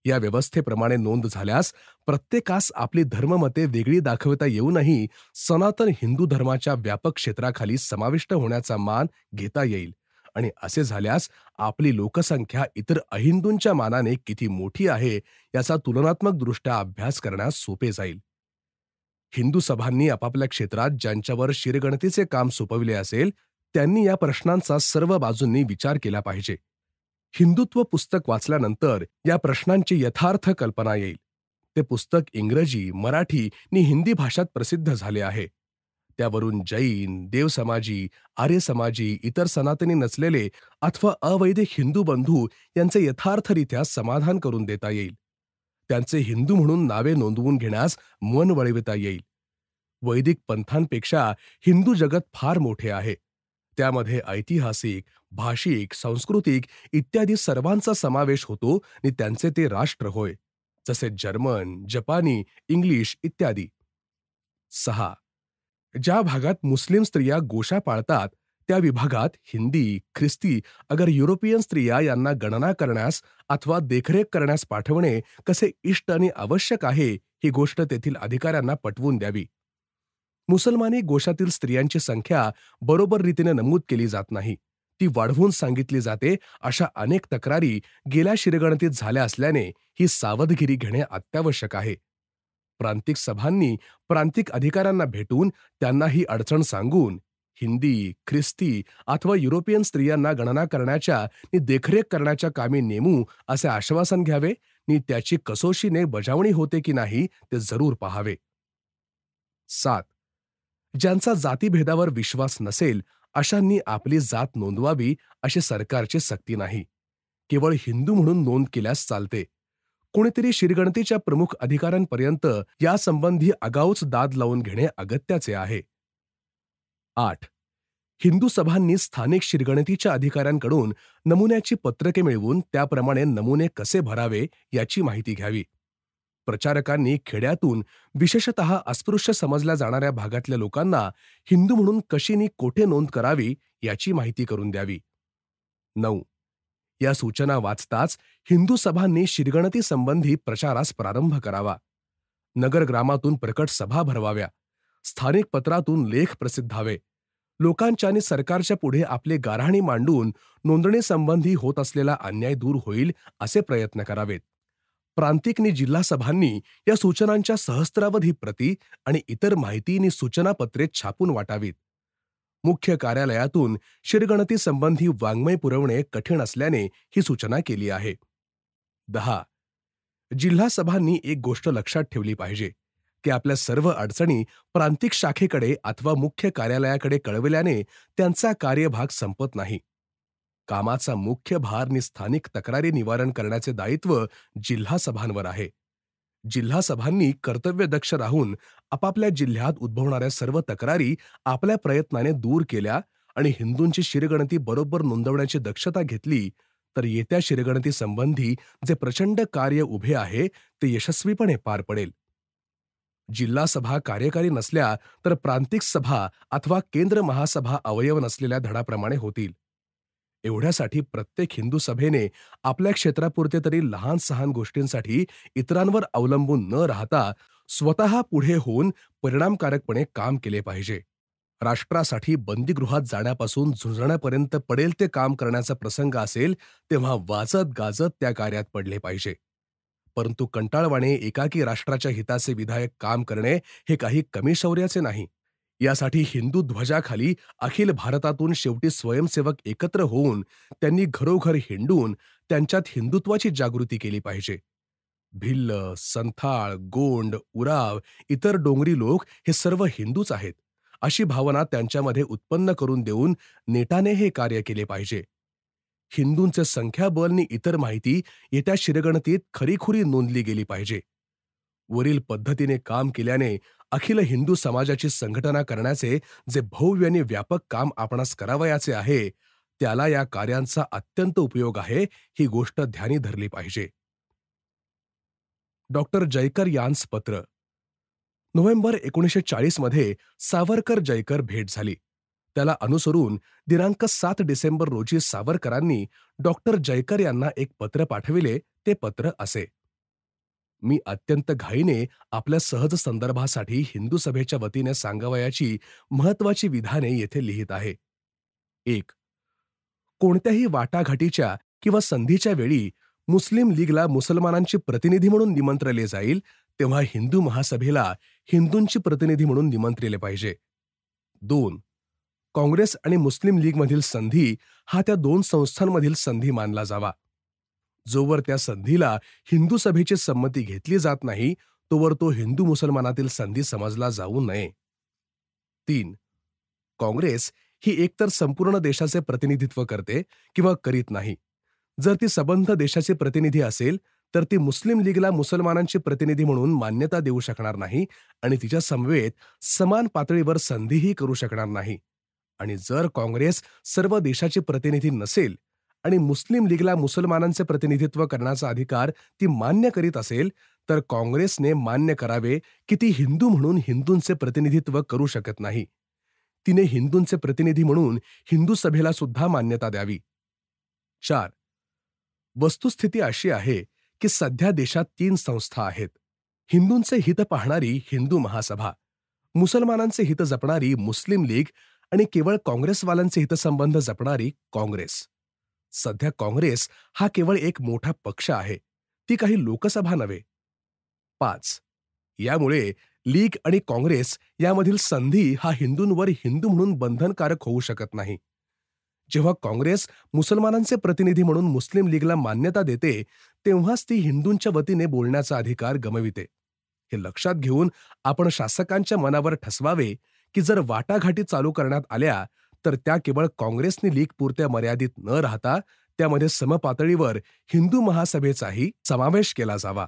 या व्यवस्थेप्रमाणे नोंद झाल्यास प्रत्येकास आपली धर्ममते वेगळी दाखवता येऊनही सनातन हिंदू धर्माच्या व्यापक क्षेत्राखाली समाविष्ट होण्याचा मान घेता येईल. आणि असे झाल्यास आपली लोकसंख्या इतर अहिंदूंच्या मानाने किती मोठी आहे याचा तुलनात्मकदृष्ट्या अभ्यास करण्यास सोपे जाईल. हिंदू सभांनी आपापल्या क्षेत्रात ज्यांच्यावर शिरगणतीचे काम सोपविले असेल त्यांनी या प्रश्नांचा सर्व बाजूंनी विचार केला पाहिजे. हिंदुत्व पुस्तक वाचल्यानंतर या प्रश्नांची यथार्थ कल्पना येईल. ते पुस्तक इंग्रजी, मराठी आणि हिंदी भाषात प्रसिद्ध झाले आहे. त्यावरून जैन, देवसमाजी, आर्य समाजी, इतर सनातनी नसलेले अथवा अवैदिक हिंदू बंधू यांचे यथार्थरित्या समाधान करून देता येईल. त्यांचे हिंदू म्हणून नावे नोंदवून घेण्यास मन वळविता येईल. वैदिक पंथांपेक्षा हिंदू जगत फार मोठे आहे. त्यामध्ये ऐतिहासिक, भाषिक, सांस्कृतिक इत्यादी सर्वांचा समावेश होतो आणि त्यांचे ते राष्ट्र होय, जसे जर्मन, जपानी, इंग्लिश इत्यादी. 6. ज्या भागात मुस्लिम स्त्रिया गोशा पाळतात त्या विभागात हिंदी, ख्रिस्ती अगर युरोपियन स्त्रिया यांना गणना करण्यास अथवा देखरेख करण्यास पाठवणे कसे इष्ट आणि आवश्यक आहे ही गोष्ट तेथील अधिकाऱ्यांना पटवून द्यावी. मुसलमानी गोशातील स्त्रियांची संख्या बरोबर रीतीने नमूद केली जात नाही, ती वाढवून सांगितली जाते, अशा अनेक तक्रारी गेल्या शिरगणतीत झाल्या असल्याने ही सावधगिरी घेणे अत्यावश्यक आहे. प्रांतिक सभांनी प्रांतिक अधिकाऱ्यांना भेटून त्यांना ही अडचण सांगून हिंदी, ख्रिस्ती अथवा युरोपियन स्त्रियांना गणना करण्याच्या आणि देखरेख करण्याच्या कामी नेमू असे आश्वासन घ्यावे आणि त्याची कसोशीने बजावणी होते की नाही ते जरूर पाहावे. 7. ज्यांचा जातीभेदावर विश्वास नसेल अशांनी आपली जात नोंदवावी अशी सरकारची सक्ती नाही. केवळ हिंदू म्हणून नोंद केल्यास चालते. कोणीतरी शिरगणतीच्या प्रमुख अधिकाऱ्यांपर्यंत यासंबंधी आगाऊच दाद लावून घेणे अगत्याचे आहे. 8. हिंदू सभांनी स्थानिक शिरगणतीच्या अधिकाऱ्यांकडून नमुन्याची पत्रके मिळवून त्याप्रमाणे नमुने कसे भरावे याची माहिती घ्यावी. प्रचारकांनी खेड्यातून विशेषतः अस्पृश्य समजल्या जाणाऱ्या भागातल्या लोकांना हिंदू म्हणून कशी नि कोठे नोंद करावी याची माहिती करून द्यावी. 9. या सूचना वाचताच हिंदू सभांनी शिरगणती संबंधी प्रचारास प्रारंभ करावा. नगरग्रामातून प्रकट सभा भरवाव्या. स्थानिक पत्रातून लेख प्रसिद्धावे. लोकांच्या आणि सरकारच्या पुढे आपले गाऱ्हाणी मांडून नोंदणीसंबंधी होत असलेला अन्याय दूर होईल असे प्रयत्न करावेत. प्रांतिक आणि जिल्हा सभांनी या सूचनांच्या सहस्त्रावधी प्रती आणि इतर माहिती आणि सूचनापत्रे छापून वाटावीत. मुख्य कार्यालयातून शिरगणती संबंधी वाङ्मय पुरवणे कठीण असल्याने ही सूचना केली आहे. 10. जिल्हा सभांनी एक गोष्ट लक्षात ठेवली पाहिजे की आपल्या सर्व अडचणी प्रांतिक शाखेकडे अथवा मुख्य कार्यालयाकडे कळविल्याने त्यांचा कार्यभाग संपत नाही. कामाचा मुख्य भार आणि स्थानिक तक्रारी निवारण करण्याचे दायित्व जिल्हा सभांवर आहे. जिल्हा सभांनी कर्तव्यदक्ष राहून आपापल्या जिल्ह्यात उद्भवणाऱ्या सर्व तक्रारी आपल्या प्रयत्नाने दूर केल्या आणि हिंदूंची शिरगणती बरोबर नोंदवण्याची दक्षता घेतली तर येत्या शिरगणती संबंधी जे प्रचंड कार्य उभे आहे ते यशस्वीपणे पार पडेल. जिल्हा सभा कार्यकारी नसल्या तर प्रांतिक सभा अथवा केंद्र महासभा अवयव नसलेल्या धडाप्रमाणे होतील. एवढ्यासाठी प्रत्येक हिंदू सभेने आपल्या क्षेत्रापुरते तरी लहान सहान गोष्टींसाठी इतरांवर अवलंबून न राहता स्वतः पुढे होऊन परिणामकारकपणे काम केले पाहिजे. राष्ट्रासाठी बंदीगृहात जाण्यापासून झुंजण्यापर्यंत पडेल ते काम करण्याचा प्रसंग असेल तेव्हा वाजत गाजत त्या कार्यात पडले पाहिजे. परंतु कंटाळवाणे एकाकी राष्ट्राच्या हिताचे विधायक काम करणे हे काही कमी शौर्याचे नाही. यासाठी हिंदू ध्वजाखाली अखिल भारतातून शेवटी स्वयंसेवक एकत्र होऊन त्यांनी घरोघर हिंडून त्यांच्यात हिंदुत्वाची जागृती केली पाहिजे. भिल्ल, संथाळ, गोंड, उराव, इतर डोंगरी लोक हे सर्व हिंदूच आहेत अशी भावना त्यांच्यामध्ये उत्पन्न करून देऊन नेटाने हे कार्य केले पाहिजे. हिंदूंचे संख्याबळ आणि इतर माहिती येत्या शिरगणतीत खरीखुरी नोंदली गेली पाहिजे. वरील पद्धतीने काम केल्याने अखिल हिंदू समाजाची संघटना करण्याचे जे भव्य आणि व्यापक काम आपणास करावयाचे आहे, त्याला या कार्यांचा अत्यंत उपयोग आहे, ही गोष्ट ध्यानी धरली पाहिजे. डॉक्टर जयकर यांस पत्र. नोव्हेंबर 1940 मध्ये सावरकर जयकर भेट झाली. त्याला अनुसरून दिनांक 7 डिसेंबर रोजी सावरकरांनी डॉक्टर जयकर यांना एक पत्र पाठविले. ते पत्र असे: मी अत्यंत घाईने आपल्या सहज संदर्भासाठी हिंदू सभेच्या वतीने सांगावयाची महत्वाची विधाने येथे लिहित आहे. 1. कोणत्याही वाटाघाटीच्या किंवा संधीच्या वेळी मुस्लिम लीगला मुसलमानांची प्रतिनिधी म्हणून निमंत्रले जाईल, तेव्हा हिंदू महासभेला हिंदूंची प्रतिनिधी म्हणून निमंत्रिले पाहिजे. 2. काँग्रेस आणि मुस्लिम लीगमधील संधी हा त्या दोन संस्थांमधील संधी मानला जावा. जोवर त्या संधीला हिंदू सभेची संमती घेतली जात नाही, तोवर तो हिंदू मुसलमानातील संधी समजला जाऊ नये. 3. काँग्रेस ही एकतर संपूर्ण देशाचे प्रतिनिधित्व करते किंवा करीत नाही. जर ती सबंध देशाचे प्रतिनिधी असेल, तर ती मुस्लिम लीगला मुसलमानांची प्रतिनिधी म्हणून मान्यता देऊ शकणार नाही आणि तिच्या समवेत समान पातळीवर संधीही करू शकणार नाही. आणि जर काँग्रेस सर्व देशाची प्रतिनिधी नसेल आणि मुस्लिम लीगला मुसलमानांचे प्रतिनिधित्व करण्याचा अधिकार ती मान्य करीत असेल, तर काँग्रेसने मान्य करावे की ती हिंदू म्हणून हिंदूंचे प्रतिनिधित्व करू शकत नाही. तिने हिंदूंचे प्रतिनिधी म्हणून हिंदू सभेला सुद्धा मान्यता द्यावी. 4. वस्तुस्थिती अशी आहे की सध्या देशात 3 संस्था आहेत. हिंदूंचे हित पाहणारी हिंदू महासभा, मुसलमानांचे हित जपणारी मुस्लिम लीग आणि केवळ काँग्रेसवाल्यांचे हितसंबंध जपणारी काँग्रेस. सध्या काँग्रेस हा केवळ एक मोठा पक्ष आहे, ती काही लोकसभा नव्हे. 5. यामुळे लीग आणि काँग्रेस यामधील संधी हा हिंदूंवर हिंदू म्हणून बंधनकारक होऊ शकत नाही. जेव्हा काँग्रेस मुसलमानांचे प्रतिनिधी म्हणून मुस्लिम लीगला मान्यता देते, तेव्हाच ती हिंदूंच्या वतीने बोलण्याचा अधिकार गमविते. हे लक्षात घेऊन आपण शासकांच्या मनावर ठसवावे की जर वाटाघाटी चालू करण्यात आल्या, तर त्या केवळ काँग्रेसनी लीग पुरत्या मर्यादित न राहता त्यामध्ये समपातळीवर हिंदू महासभेचाही समावेश केला जावा.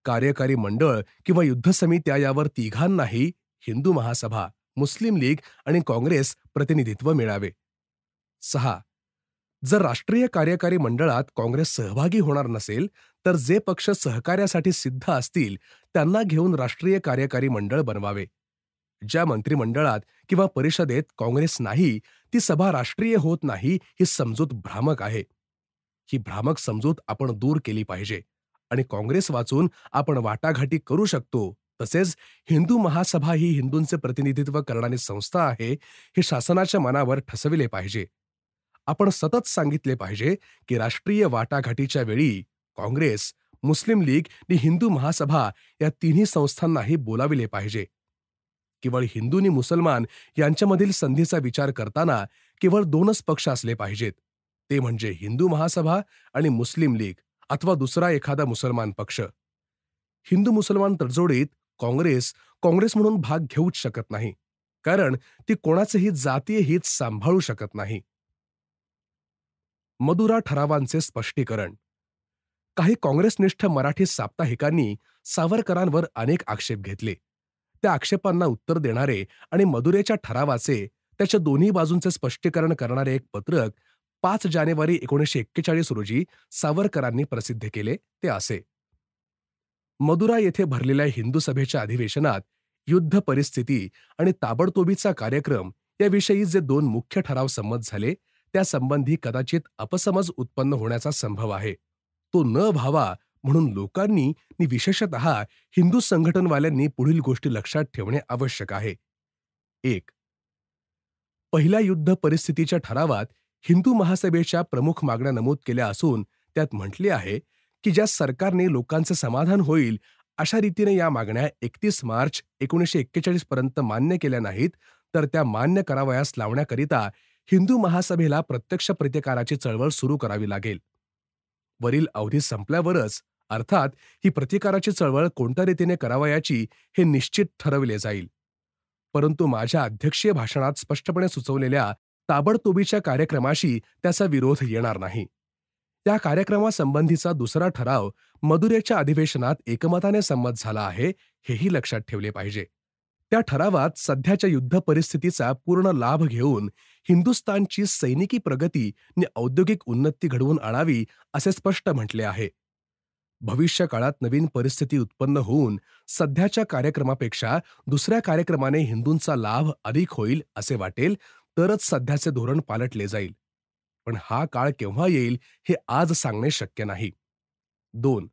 कार्यकारी मंडळ किंवा युद्ध समित्या यावर तिघांनाही हिंदू महासभा, मुस्लिम लीग आणि काँग्रेस प्रतिनिधित्व मिळावे. 6. जर राष्ट्रीय कार्यकारी मंडळात काँग्रेस सहभागी होणार नसेल, तर जे पक्ष सहकार्यासाठी सिद्ध असतील त्यांना घेऊन राष्ट्रीय कार्यकारी मंडळ बनवावे. ज्या मंत्रिमंडळात किंवा परिषदेत काँग्रेस नाही, ती सभा राष्ट्रीय होत नाही, ही समजूत भ्रामक आहे. ही भ्रामक समजूत आपण दूर केली पाहिजे आणि काँग्रेस वाचून आपण वाटाघाटी करू शकतो. तसेच हिंदू महासभा ही हिंदूंचे प्रतिनिधित्व करणारी संस्था आहे, हे शासनाच्या मनावर ठसविले पाहिजे. आपण सतत सांगितले पाहिजे की राष्ट्रीय वाटाघाटीच्या वेळी काँग्रेस, मुस्लिम लीग आणि हिंदू महासभा या तिन्ही संस्थांनाही बोलाविले पाहिजे. केवळ हिंदू आणि मुसलमान यांच्यामधील संधीचा विचार करताना केवळ 2च पक्ष असले पाहिजेत, ते म्हणजे हिंदू महासभा आणि मुस्लिम लीग अथवा दुसरा एखादा मुसलमान पक्ष. हिंदू मुसलमान तडजोडीत काँग्रेस म्हणून भाग घेऊच शकत नाही, कारण ती कोणाचेही जातीय हित सांभाळू शकत नाही. मदुरा ठरावांचे स्पष्टीकरण. काही काँग्रेसनिष्ठ मराठी साप्ताहिकांनी सावरकरांवर अनेक आक्षेप घेतले. त्या आक्षेपांना उत्तर देणारे आणि मदुरेच्या ठरावाचे त्याच्या दोन्ही बाजूंचे स्पष्टीकरण करणारे एक पत्रक 5 जानेवारी 1941 रोजी सावरकरांनी प्रसिद्ध केले. ते असे: मदुरा येथे भरलेल्या हिंदू सभेच्या अधिवेशनात युद्ध परिस्थिती आणि ताबडतोबीचा कार्यक्रम याविषयी जे 2 मुख्य ठराव संमत झाले, त्यासंबंधी कदाचित अपसमज उत्पन्न होण्याचा संभव आहे. तो न व्हावा म्हणून लोकांनी आणि विशेषतः हिंदू संघटनवाल्यांनी पुढील गोष्टी लक्षात ठेवणे आवश्यक आहे. 1. पहिल्या युद्ध परिस्थितीच्या ठरावात हिंदू महासभेच्या प्रमुख मागण्या नमूद केल्या असून त्यात म्हटले आहे की ज्या सरकारने लोकांचे समाधान होईल अशा रीतीने या मागण्या 31 मार्च 1941 पर्यंत मान्य केल्या नाहीत, तर त्या मान्य करावयास लावण्याकरिता हिंदू महासभेला प्रत्यक्ष प्रतिकाराची चळवळ सुरू करावी लागेल. वरील अवधी संपल्यावरच, अर्थात ही प्रतिकाराची चळवळ कोणत्या रीतीने करावयाची हे निश्चित ठरविले जाईल. परंतु माझ्या अध्यक्षीय भाषणात स्पष्टपणे सुचवलेल्या ताबडतोबीच्या कार्यक्रमाशी त्याचा विरोध येणार नाही. त्या कार्यक्रमासंबंधीचा दुसरा ठराव मदुरेच्या अधिवेशनात एकमताने संमत झाला आहे, हेही लक्षात ठेवले पाहिजे. त्या ठरावात सध्याच्या युद्ध परिस्थितीचा पूर्ण लाभ घेऊन हिंदुस्थानची सैनिकी प्रगती आणि औद्योगिक उन्नती घडवून आणावी असे स्पष्ट म्हटले आहे. भविष्य काळात नवीन परिस्थिती उत्पन्न होऊन सध्याच्या कार्यक्रमापेक्षा दुसऱ्या कार्यक्रमाने हिंदूंचा लाभ अधिक होईल असे वाटेल तरच सध्याचे धोरण पालटले जाईल. पण हा काळ केव्हा येईल हे आज सांगणे शक्य नाही. 2.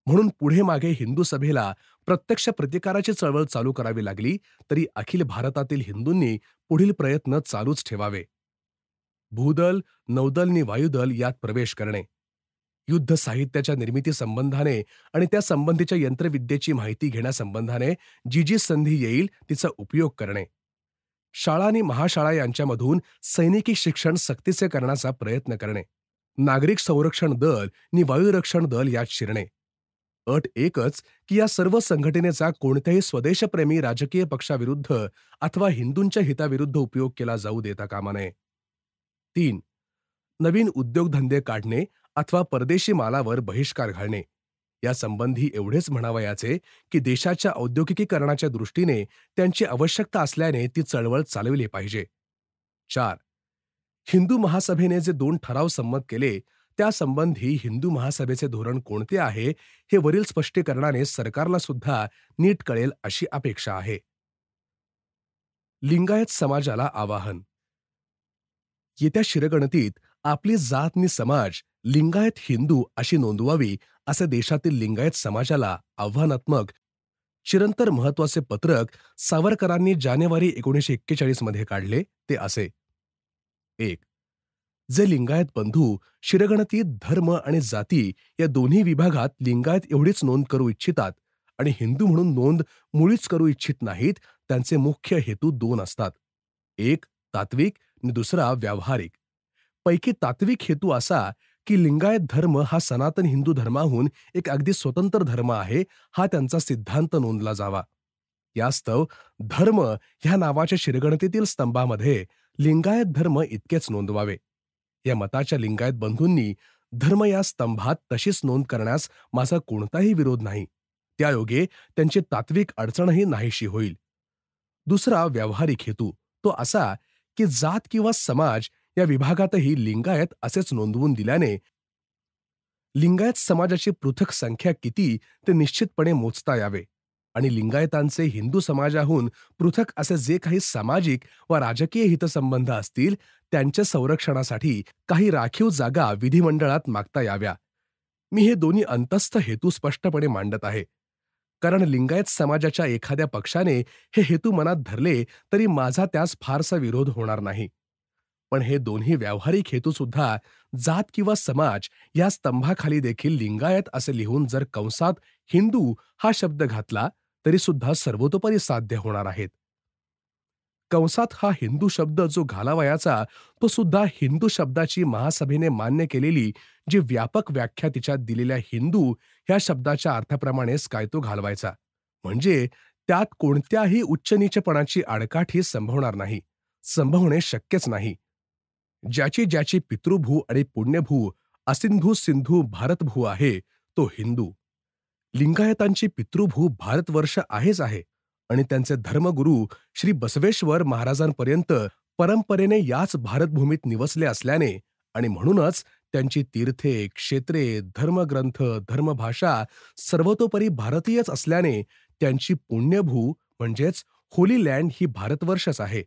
म्हणून पुढे मागे हिंदू सभेला प्रत्यक्ष प्रतिकाराची चळवळ चालू करावी लागली तरी अखिल भारतातील हिंदूंनी पुढील प्रयत्न चालूच ठेवावे. भूदल, नौदल आणि वायुदल यात प्रवेश करणे, युद्ध साहित्याच्या निर्मिती संबंधाने आणि त्या संबंधीच्या यंत्रविद्येची माहिती घेण्यासंबंधाने जी जी संधी येईल तिचा उपयोग करणे, शाळा आणि महाशाळा यांच्यामधून सैनिकी शिक्षण सक्तीचे करण्याचा प्रयत्न करणे, नागरिक संरक्षण दल आणि वायुरक्षण दल यात शिरणे. अट एकच की या सर्व संघटनेचा कोणत्याही स्वदेशप्रेमी राजकीय पक्षाविरुद्ध अथवा हिंदूंच्या हिताविरुद्ध उपयोग केला जाऊ देता कामा नये. 3. नवीन उद्योगधंदे काढणे अथवा परदेशी मालावर बहिष्कार घालणे. यासंबंधी एवढेच म्हणावयाचे की देशाच्या औद्योगिकीकरणाच्या दृष्टीने त्यांची आवश्यकता असल्याने ती चळवळ चालविली पाहिजे. 4. हिंदू महासभेने जे 2 ठराव संमत केले त्यासंबंधी हिंदू महासभेचे धोरण कोणते आहे हे वरील स्पष्टीकरणाने सरकारला सुद्धा नीट कळेल अशी अपेक्षा आहे. लिंगायत समाजाला आवाहन. येत्या शिरगणतीत आपली जात आणि समाज लिंगायत हिंदू अशी नोंदवावी असे देशातील लिंगायत समाजाला आव्हानात्मक चिरंतर महत्वाचे पत्रक सावरकरांनी जानेवारी 1941 मध्ये काढले. ते असे. 1. जे लिंगायत बंधू शिरगणतीत धर्म आणि जाती या दोन्ही विभागात लिंगायत एवढीच नोंद करू इच्छितात आणि हिंदू म्हणून नोंद मुळीच करू इच्छित नाहीत, त्यांचे मुख्य हेतू 2 असतात. एक तात्विक आणि दुसरा व्यावहारिक. पैकी तात्विक हेतू असा की लिंगायत धर्म हा सनातन हिंदू धर्माहून एक अगदी स्वतंत्र धर्म आहे, हा त्यांचा सिद्धांत नोंदला जावा. यास्तव धर्म ह्या नावाच्या शिरगणतीतील स्तंभामध्ये लिंगायत धर्म इतकेच नोंदवावे. या मताच्या लिंगायत बंधूंनी धर्म या स्तंभात तशीच नोंद करण्यास माझा कोणताही विरोध नाही. त्यायोगे त्यांची तात्विक अडचणही नाहीशी होईल. दुसरा व्यावहारिक हेतू तो असा की जात किंवा समाज या विभागातही लिंगायत असेच नोंदवून दिल्याने लिंगायत समाजाची पृथक संख्या किती ते निश्चितपणे मोजता यावे आणि लिंगायतांचे हिंदू समाजाहून पृथक असे जे काही सामाजिक व राजकीय हितसंबंध असतील त्यांच्या संरक्षणासाठी काही राखीव जागा विधिमंडळात मागता याव्या. मी हे दोन्ही अंतस्थ हेतू स्पष्टपणे मांडत आहे, कारण लिंगायत समाजाच्या एखाद्या पक्षाने हे हेतू मनात धरले तरी माझा त्यास फारसा विरोध होणार नाही. पण हे दोन्ही व्यावहारिक हेतू सुद्धा जात किंवा समाज या स्तंभाखाली देखील लिंगायत असे लिहून जर कंसात हिंदू हा शब्द घातला तरी सुद्धा सर्वतोपरी साध्य होणार आहेत. कंसात हा हिंदू शब्द जो घालावयाचा तो सुद्धा हिंदू शब्दाची महासभेने मान्य केलेली जी व्यापक व्याख्या तिच्यात दिलेल्या हिंदू ह्या शब्दाच्या अर्थाप्रमाणेच काय तो घालवायचा, म्हणजे त्यात कोणत्याही उच्चनीचपणाची आडकाठी संभवणार नाही, संभवणे शक्यच नाही. ज्याची ज्याची पितृभू आणि पुण्यभू असिंधू सिंधू भारतभू आहे तो हिंदू. लिंगायतांची पितृभू भारतवर्ष आहेच आहे आणि त्यांचे धर्मगुरू श्री बसवेश्वर महाराजांपर्यंत परंपरेने याच भारतभूमीत निवसले असल्याने आणि म्हणूनच त्यांची तीर्थे, क्षेत्रे, धर्मग्रंथ, धर्मभाषा सर्वतोपरी भारतीयच असल्याने त्यांची पुण्यभू म्हणजेच होली लँड ही भारतवर्षच आहे.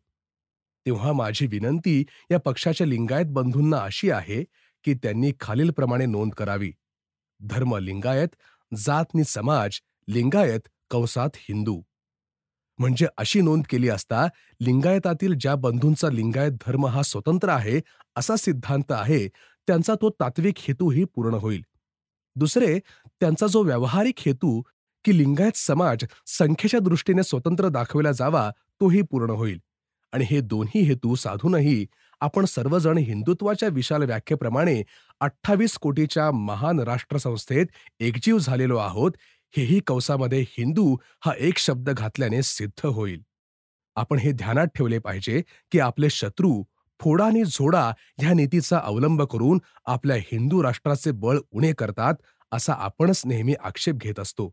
तेव्हा माझी विनंती या पक्षाच्या लिंगायत बंधूंना अशी आहे की त्यांनी खालीलप्रमाणे नोंद करावी. धर्म लिंगायत, जात आणि समाज लिंगायत कंसात हिंदू. म्हणजे अशी नोंद केली असता लिंगायतातील ज्या बंधूंचा लिंगायत धर्म हा स्वतंत्र आहे असा सिद्धांत आहे त्यांचा तो तात्विक हेतूही पूर्ण होईल. दुसरे त्यांचा जो व्यावहारिक हेतू की लिंगायत समाज संख्येच्या दृष्टीने स्वतंत्र दाखवला जावा तोही पूर्ण होईल. आणि हे दोन्ही हेतू साधूनही आपण सर्वजण हिंदुत्वाच्या विशाल व्याख्येप्रमाणे 28 कोटीच्या महान राष्ट्रसंस्थेत एकजीव झालेलो आहोत, हेही कंसामध्ये हिंदू हा एक शब्द घातल्याने सिद्ध होईल. आपण हे ध्यानात ठेवले पाहिजे की आपले शत्रू फोडा आणि झोडा ह्या नीतीचा अवलंब करून आपल्या हिंदू राष्ट्राचे बळ उणे करतात, असा आपणच नेहमी आक्षेप घेत असतो.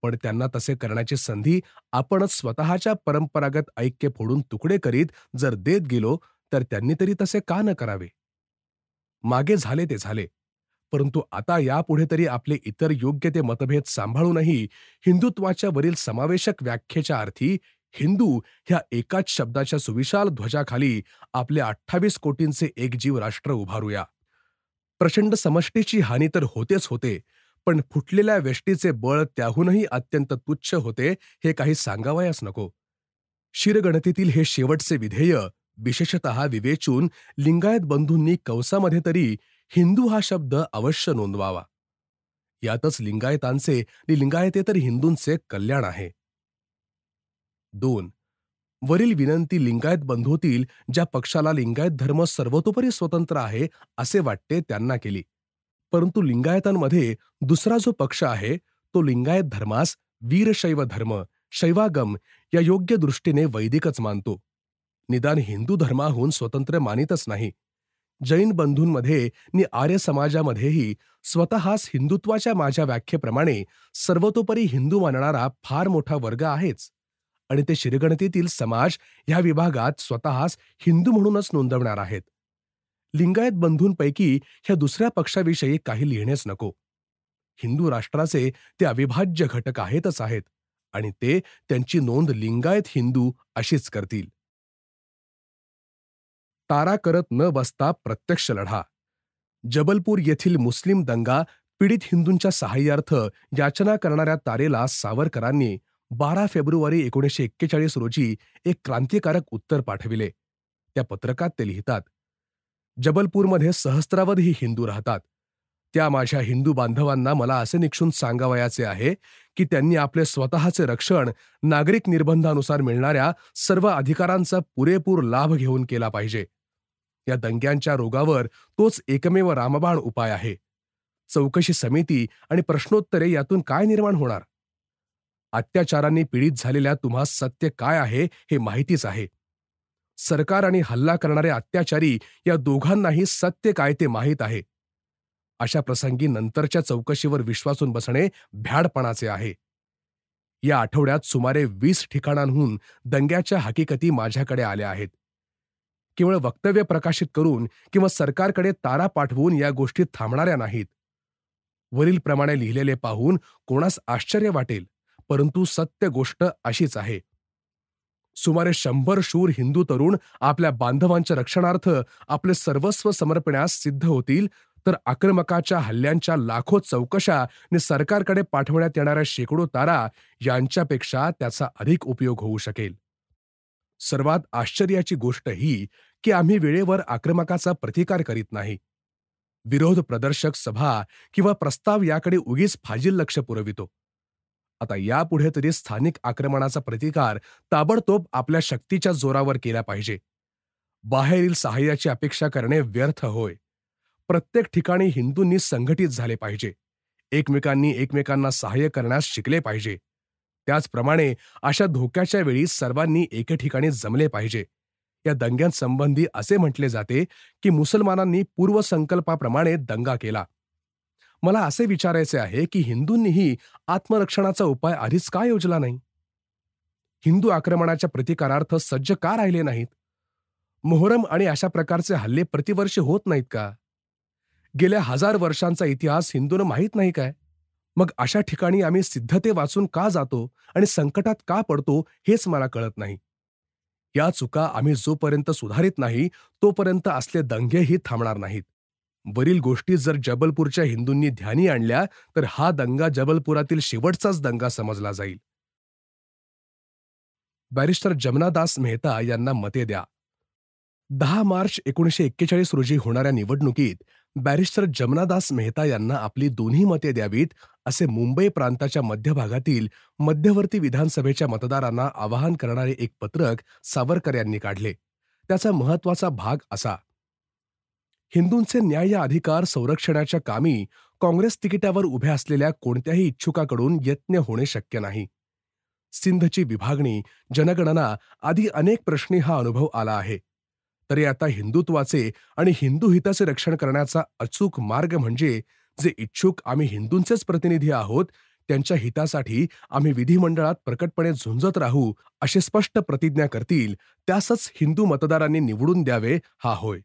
पण त्यांना तसे करण्याची संधी आपणच स्वतःच्या परंपरागत ऐक्य फोडून तुकडे करीत जर देत गेलो, तर त्यांनी तरी तसे का न करावे? मागे झाले ते झाले. परंतु आता यापुढे तरी आपले इतर योग्य ते मतभेद सांभाळूनही हिंदुत्वाच्या वरील समावेशक व्याख्येच्या अर्थी हिंदू ह्या एकाच शब्दाच्या सुविशाल ध्वजाखाली आपले 28 कोटींचे एकजीव राष्ट्र उभारूया. प्रचंड समष्टीची हानी तर होतेच होते, पण फुटलेल्या वेष्टीचे बळ त्याहूनही अत्यंत तुच्छ होते, हे काही सांगावयास नको. शिरगणतीतील हे शेवटचे विधेय विशेषतः विवेचून लिंगायत बंधूंनी कंसामध्ये तरी हिंदू हा शब्द अवश्य नोंदवावा. यातच लिंगायतांचे आणि लिंगायतेतर हिंदूंचे कल्याण आहे. 2. वरील विनंती लिंगायत बंधूतील ज्या पक्षाला लिंगायत धर्म सर्वतोपरी स्वतंत्र आहे असे वाटते त्यांना केली. परंतु लिंगायतांमध्ये दुसरा जो पक्ष आहे तो लिंगायत धर्मास वीरशैव धर्म, शैवागम या योग्य दृष्टीने वैदिकच मानतो. निदान हिंदू धर्माहून स्वतंत्र मानितच नाही. जैन बंधूंमध्ये नि आर्य समाजामध्येही स्वतःस हिंदुत्वाच्या माझ्या व्याख्येप्रमाणे सर्वतोपरी हिंदू मानणारा फार मोठा वर्ग आहेच, आणि ते शिरगणतीतील समाज ह्या विभागात स्वतःस हिंदू म्हणूनच नोंदवणार आहेत. लिंगायत बंधूंपैकी ह्या दुसऱ्या पक्षाविषयी काही लिहिणेच नको. हिंदू राष्ट्राचे ते अविभाज्य घटक आहेतच आहेत, आणि ते त्यांची नोंद लिंगायत हिंदू अशीच करतील. तारा करत न बसता प्रत्यक्ष लढा. जबलपूर येथील मुस्लिम दंगा पीडित हिंदूंच्या सहाय्यार्थ याचना करणाऱ्या तारेला सावरकरांनी 12 फेब्रुवारी 1941 रोजी एक क्रांतिकारक उत्तर पाठविले. त्या पत्रकात ते लिहितात, जबलपूरमध्ये सहस्त्रावधी हिंदू राहतात. त्या माझ्या हिंदू बांधवांना मला असे निक्षून सांगावयाचे आहे की त्यांनी आपले स्वतःचे रक्षण नागरिक निर्बंधानुसार मिळणाऱ्या सर्व अधिकारांचा पुरेपूर लाभ घेऊन केला पाहिजे. या दंग्यांच्या रोगावर तोच एकमेव रामबाण उपाय आहे. चौकशी समिती आणि प्रश्नोत्तरे यातून काय निर्माण होणार? अत्याचारांनी पीडित झालेल्या तुम्हास सत्य काय आहे हे माहितीच आहे. सरकार आणि हल्ला करणारे अत्याचारी या दोघांनाही सत्य काय ते माहीत आहे. अशा प्रसंगी नंतरच्या चौकशीवर विश्वासून बसणे भ्याडपणाचे आहे. या आठवड्यात सुमारे 20 ठिकाणांहून दंग्याच्या हकीकती माझ्याकडे आल्या आहेत. केवळ वक्तव्य प्रकाशित करून किंवा सरकारकडे तारा पाठवून या गोष्टी थांबणाऱ्या नाहीत. वरील प्रमाणे लिहिलेले पाहून कोणास आश्चर्य वाटेल, परंतु सत्य गोष्ट अशीच आहे. सुमारे 100 शूर हिंदू तरुण आपल्या बांधवांच्या रक्षणार्थ आपले सर्वस्व समर्पण्यास सिद्ध होतील, तर आक्रमकाच्या हल्ल्यांच्या लाखो चौकशा आणि सरकारकडे पाठवण्यात येणाऱ्या शेकडो तारा यांच्यापेक्षा त्याचा अधिक उपयोग होऊ शकेल. सर्वात आश्चर्याची गोष्ट ही की आम्ही वेळेवर आक्रमकाचा प्रतिकार करीत नाही. विरोध प्रदर्शक सभा किंवा प्रस्ताव याकडे उगीच फाजील लक्ष पुरवितो. आता यापुढे तरी स्थानिक आक्रमणाचा प्रतिकार ताबडतोब आपल्या शक्तीच्या जोरावर केला पाहिजे. बाहेरील सहाय्याची अपेक्षा करणे व्यर्थ होय. प्रत्येक ठिकाणी हिंदूंनी संघटित झाले पाहिजे. एकमेकांनी एकमेकांना सहाय्य करण्यास शिकले पाहिजे. त्याचप्रमाणे अशा धोक्याच्या वेळी सर्वांनी एके ठिकाणी जमले पाहिजे. या दंग्यांसंबंधी असे म्हटले जाते की मुसलमानांनी पूर्वसंकल्पाप्रमाणे दंगा केला. मला असे विचारायचे आहे की हिंदूंनीही आत्मरक्षणाचा उपाय आधीच का योजला नाही? हिंदू आक्रमणाच्या प्रतिकारार्थ सज्ज का राहिले नाहीत? मोहरम आणि अशा प्रकारचे हल्ले प्रतिवर्षी होत नाहीत का? गेल्या 1000 वर्षांचा इतिहास हिंदूंना माहीत नाही काय? मग अशा ठिकाणी आम्ही सिद्धते वाचून का जातो आणि संकटात का पडतो हेच मला कळत नाही. या चुका आम्ही जोपर्यंत सुधारित नाही तोपर्यंत असले दंगेही थांबणार नाहीत. वरील गोष्टी जर जबलपूरच्या हिंदूंनी ध्यानी आणल्या तर हा दंगा जबलपुरातील शेवटचाच दंगा समजला जाईल. बॅरिस्टर जमनादास मेहता यांना मते द्या. 10 मार्च 1941 रोजी होणाऱ्या निवडणुकीत बॅरिस्टर जमनादास मेहता यांना आपली दोन्ही मते द्यावीत असे मुंबई प्रांताच्या मध्यभागातील मध्यवर्ती विधानसभेच्या मतदारांना आवाहन करणारे एक पत्रक सावरकर यांनी काढले. त्याचा महत्वाचा भाग असा: हिंदूंचे न्याय्य अधिकार संरक्षणाच्या कामी काँग्रेस तिकिटावर उभ्या असलेल्या कोणत्याही इच्छुकाकडून यत्न होणे शक्य नाही. सिंधची विभागणी, जनगणना आदी अनेक प्रश्नी हा अनुभव आला आहे. तरी आता हिंदुत्वाचे आणि हिंदू हिताचे रक्षण करण्याचा अचूक मार्ग म्हणजे जे इच्छुक आम्ही हिंदूंचेच प्रतिनिधी आहोत त्यांच्या हितासाठी आम्ही विधिमंडळात प्रकटपणे झुंजत राहू अशी स्पष्ट प्रतिज्ञा करतील त्यासच हिंदू मतदारांनी निवडून द्यावे हा होय.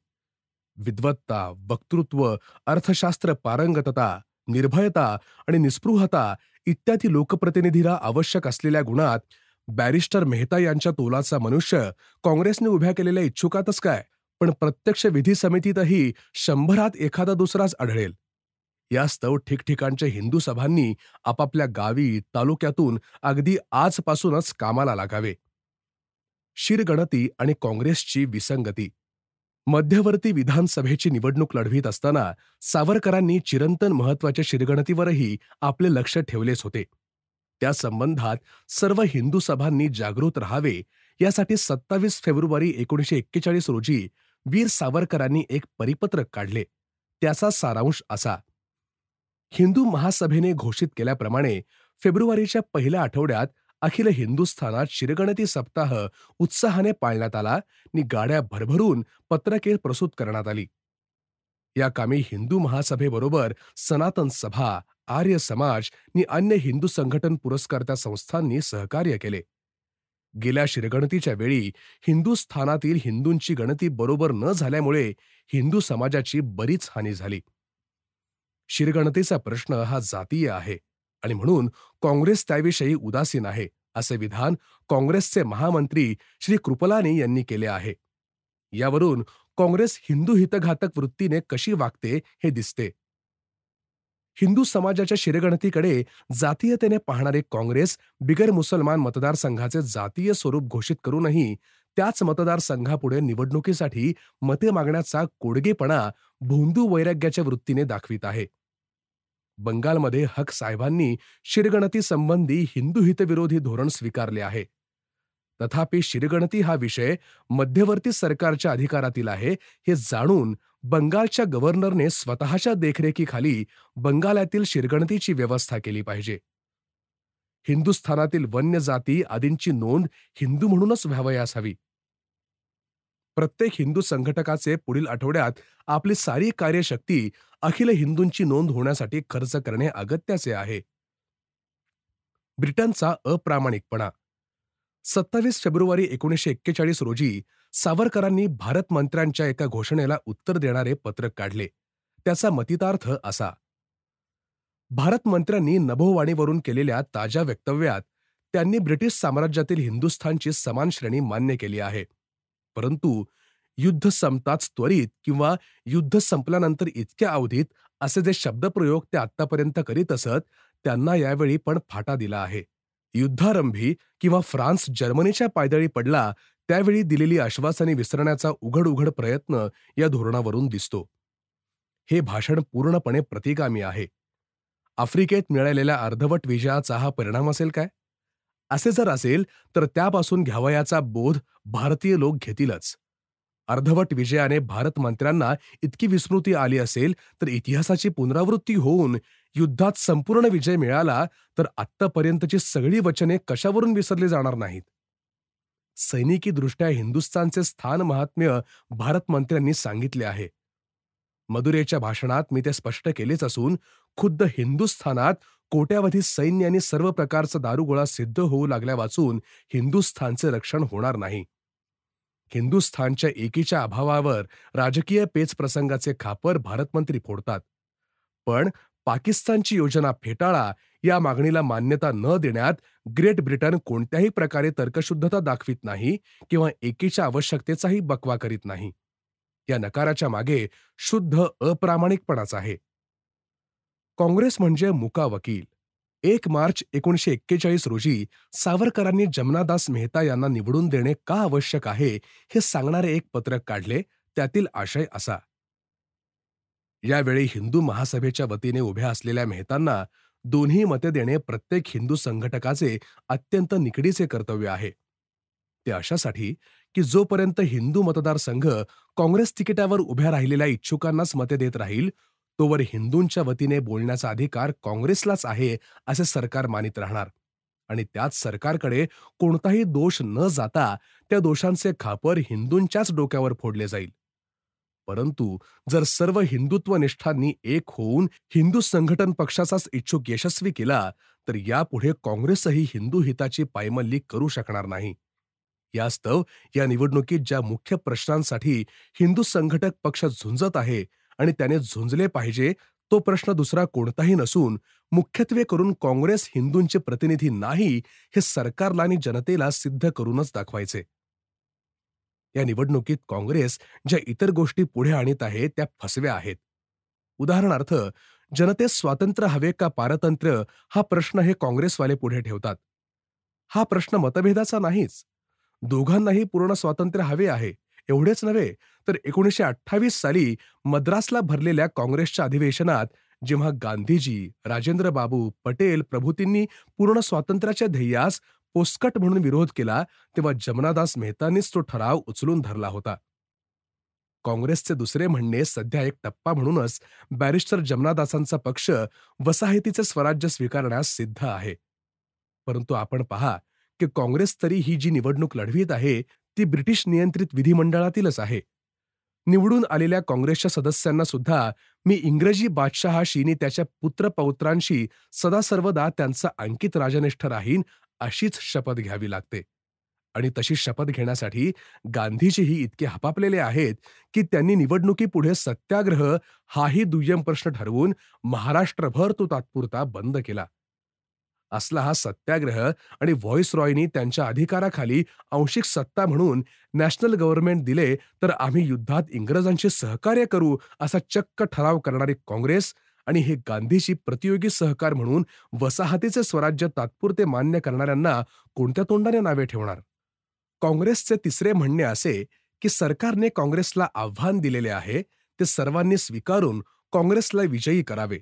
विद्वत्ता, वक्तृत्व, अर्थशास्त्र पारंगतता, निर्भयता आणि निस्पृहता इत्यादी लोकप्रतिनिधीला आवश्यक असलेल्या गुणात बॅरिस्टर मेहता यांच्या तोलाचा मनुष्य काँग्रेसने उभ्या केलेल्या इच्छुकातच काय, पण प्रत्यक्ष विधी समितीतही 100त एखादा दुसराच आढळेल. यास्तव ठिकठिकाणच्या हिंदू सभांनी आपापल्या गावी, तालुक्यातून अगदी आजपासूनच कामाला लागावे. शिरगणती आणि काँग्रेसची विसंगती. मध्यवर्ती विधानसभेची निवडणूक लढवीत असताना सावरकरांनी चिरंतन महत्वाच्या शिरगणतीवरही आपले लक्ष ठेवलेच होते. त्या संबंधात सर्व हिंदू सभांनी जागृत राहावे यासाठी 27 फेब्रुवारी 1941 रोजी वीर सावरकरांनी एक परिपत्रक काढले. त्याचा सारांश असा: हिंदू महासभेने घोषित केल्याप्रमाणे फेब्रुवारीच्या पहिल्या आठवड्यात अखिल हिंदुस्थानात शिरगणती सप्ताह उत्साहाने पाळण्यात आला आणि गाड्या भरभरून पत्रके प्रसूत करण्यात आली. या कामी हिंदू महासभेबरोबर सनातन सभा, आर्य समाज आणि अन्य हिंदू संघटन पुरस्कर्त्या संस्थांनी सहकार्य केले. गेल्या शिरगणतीच्या वेळी हिंदुस्थानातील हिंदूंची गणती बरोबर न झाल्यामुळे हिंदू समाजाची बरीच हानी झाली. शिरगणतीचा प्रश्न हा जातीय आहे आणि म्हणून काँग्रेस त्याविषयी उदासीन आहे, असे विधान काँग्रेसचे महामंत्री श्री कृपलानी यांनी केले आहे. यावरून काँग्रेस हिंदू हितघातक वृत्तीने कशी वागते हे दिसते. हिंदू समाजाच्या शिरगणतीकडे जातीयतेने पाहणारे काँग्रेस बिगर मुसलमान मतदारसंघाचे जातीय स्वरूप घोषित करूनही त्याच मतदारसंघापुढे निवडणुकीसाठी मते मागण्याचा कोडगेपणा भोंदू वैराग्याच्या वृत्तीने दाखवित आहे. बंगालमध्ये हक साहेबांनी शिरगणती संबंधी हिंदू हितविरोधी धोरण स्वीकारले आहे. तथापि शिरगणती हा विषय मध्यवर्ती सरकारच्या अधिकारातील आहे हे जाणून बंगालच्या गव्हर्नरने स्वतःच्या देखरेखीखाली बंगालातील शिरगणतीची व्यवस्था केली पाहिजे. हिंदुस्थानातील वन्य जाती आदींची नोंद हिंदू म्हणूनच व्हावयास हवी. प्रत्येक हिंदू संघटकाचे पुढील आठवड्यात आपली सारी कार्यशक्ती अखिल हिंदूंची नोंद होण्यासाठी खर्च करणे अगत्याचे आहे. ब्रिटनचा अप्रामाणिकपणा. 27 फेब्रुवारी 1941 रोजी सावरकरांनी भारत मंत्र्यांच्या एका घोषणेला उत्तर देणारे पत्रक काढले. त्याचा मतितार्थ असा: भारत मंत्र्यांनी नभोवाणीवरून केलेल्या ताज्या वक्तव्यात त्यांनी ब्रिटिश साम्राज्यातील हिंदुस्थानची समान श्रेणी मान्य केली आहे, परंतु युद्ध संपताच त्वरित किंवा युद्ध संपल्यानंतर इतक्या अवधीत असे जे शब्दप्रयोग ते आत्तापर्यंत करीत असत त्यांना यावेळी पण फाटा दिला आहे. युद्धारंभी किंवा फ्रान्स जर्मनीच्या पायदळी पडला त्यावेळी दिलेली आश्वासने विसरण्याचा उघड उघड प्रयत्न या धोरणावरून दिसतो. हे भाषण पूर्णपणे प्रतिगामी आहे. आफ्रिकेत मिळालेल्या अर्धवट विजयाचा हा परिणाम असेल काय? असे जर असेल तर त्यापासून घ्यावयाचा बोध भारतीय लोक घेतीलच. अर्धवट विजयाने भारत मंत्र्यांना इतकी विस्मृती आली असेल तर इतिहासाची पुनरावृत्ती होऊन युद्धात संपूर्ण विजय मिळाला तर आत्तापर्यंतची सगळी वचने कशावरून विसरली जाणार नाहीत. सैनिकी दृष्ट्या हिंदुस्थानचे स्थान महात्म्य भारत मंत्र्यांनी सांगितले आहे. मदुरेच्या भाषणात मी ते स्पष्ट केलेच असून खुद्द हिंदुस्थानात कोट्यावधी सैन्य आणि सर्व प्रकारचा दारुगोळा सिद्ध होऊ लागल्या वाचून हिंदुस्थानचे रक्षण होणार नाही. हिंदुस्थानच्या एकीच्या अभावावर राजकीय पेच प्रसंगाचे खापर भारतमंत्री फोडतात, पण पाकिस्तानची योजना फेटाळा या मागणीला मान्यता न देण्यात ग्रेट ब्रिटन कोणत्याही प्रकारे तर्कशुद्धता दाखवित नाही किंवा एकीच्या आवश्यकतेचाही बकवा करीत नाही. या नकाराच्या मागे शुद्ध अप्रामाणिकपणाच आहे. काँग्रेस म्हणजे मुका वकील. 1 मार्च 1941 रोजी सावरकरांनी जमनादास मेहता यांना निवडून देणे का आवश्यक आहे हे सांगणारे एक पत्रक काढले. त्यातील आशय असा: यावेळी हिंदू महासभेच्या वतीने उभ्या असलेल्या मेहतांना दोन्ही मते देणे प्रत्येक हिंदू संघटकाचे अत्यंत निकडीचे कर्तव्य आहे. ते अशासाठी की जोपर्यंत हिंदू मतदारसंघ काँग्रेस तिकिटावर उभ्या राहिलेल्या इच्छुकांनाच मते देत राहील तोवर हिंदूंच्या वतीने बोलण्याचा अधिकार काँग्रेसलाच आहे असे सरकार मानित राहणार आणि त्यात सरकारकडे कोणताही दोष न जाता त्या दोषांचे खापर हिंदूंच्याच डोक्यावर फोडले जाईल. परंतु जर सर्व हिंदुत्वनिष्ठांनी एक होऊन हिंदू संघटन पक्षाचाच इच्छुक यशस्वी केला, तर यापुढे काँग्रेसही हिंदू हिताची पायमल्ली करू शकणार नाही. यास्तव या निवडणुकीत ज्या मुख्य प्रश्नांसाठी हिंदू संघटक पक्ष झुंजत आहे आणि त्याने झुंजले पाहिजे, तो प्रश्न दुसरा कोणताही नसून मुख्यत्वे करून काँग्रेस हिंदूंचे प्रतिनिधी नाही, हे सरकारला आणि जनतेला सिद्ध करूनच दाखवायचे. या निवडणुकीत काँग्रेस ज्या इतर गोष्टी पुढे आणीत आहे त्या फसव्या आहेत. उदाहरणार्थ, जनतेस स्वातंत्र्य हवे का पारतंत्र्य, हा प्रश्न हे काँग्रेसवाले पुढे ठेवतात. हा प्रश्न मतभेदाचा नाहीच. दोघांनाही पूर्ण स्वातंत्र्य हवे आहे. एवढेच नव्हे, तर 1928 साली मद्रासला भरलेल्या काँग्रेसच्या अधिवेशनात जेव्हा गांधीजी, राजेंद्र बाबू, पटेल प्रभृतींनी पूर्ण स्वातंत्र्याच्या ध्येयास पोस्कट म्हणून विरोध केला, तेव्हा जमनादास मेहतांनीच तो ठराव उचलून धरला होता. काँग्रेसचे दुसरे म्हणणे सध्या एक टप्पा म्हणूनच बॅरिस्टर जमनादासांचा पक्ष वसाहतीचे स्वराज्य स्वीकारण्यास सिद्ध आहे. परंतु आपण पहा की काँग्रेस तरी ही जी निवडणूक लढवीत आहे ती ब्रिटिश नियंत्रित विधिमंडळातीलच आहे. निवडून आलेल्या काँग्रेसच्या सदस्यांना सुद्धा मी इंग्रजी बादशहाशी आणि त्याच्या पुत्रपौत्रांशी सदासर्वदा त्यांचा अंकित राजनिष्ठ राहीन अशीच शपथ घ्यावी लागते. आणि तशी शपथ घेण्यासाठी गांधीजीही इतके हपापलेले आहेत की त्यांनी निवडणुकीपुढे सत्याग्रह हाही दुय्यम प्रश्न ठरवून महाराष्ट्रभर तो तात्पुरता बंद केला. असला हा सत्याग्रह आणि व्हॉइसरॉयनी त्यांच्या अधिकाराखाली आंशिक सत्ता म्हणून नॅशनल गव्हर्नमेंट दिले तर आम्ही युद्धात इंग्रजांशी सहकार्य करू असा चक्क ठराव करणारी काँग्रेस आणि हे गांधीजी प्रतियोगी सहकार म्हणून वसाहतीचे स्वराज्य तात्पुरते मान्य करणाऱ्यांना कोणत्या तोंडाने नावे ठेवणार? काँग्रेसचे तिसरे म्हणणे असे की सरकारने काँग्रेसला आव्हान दिलेले आहे, ते सर्वांनी स्वीकारून काँग्रेसला विजयी करावे.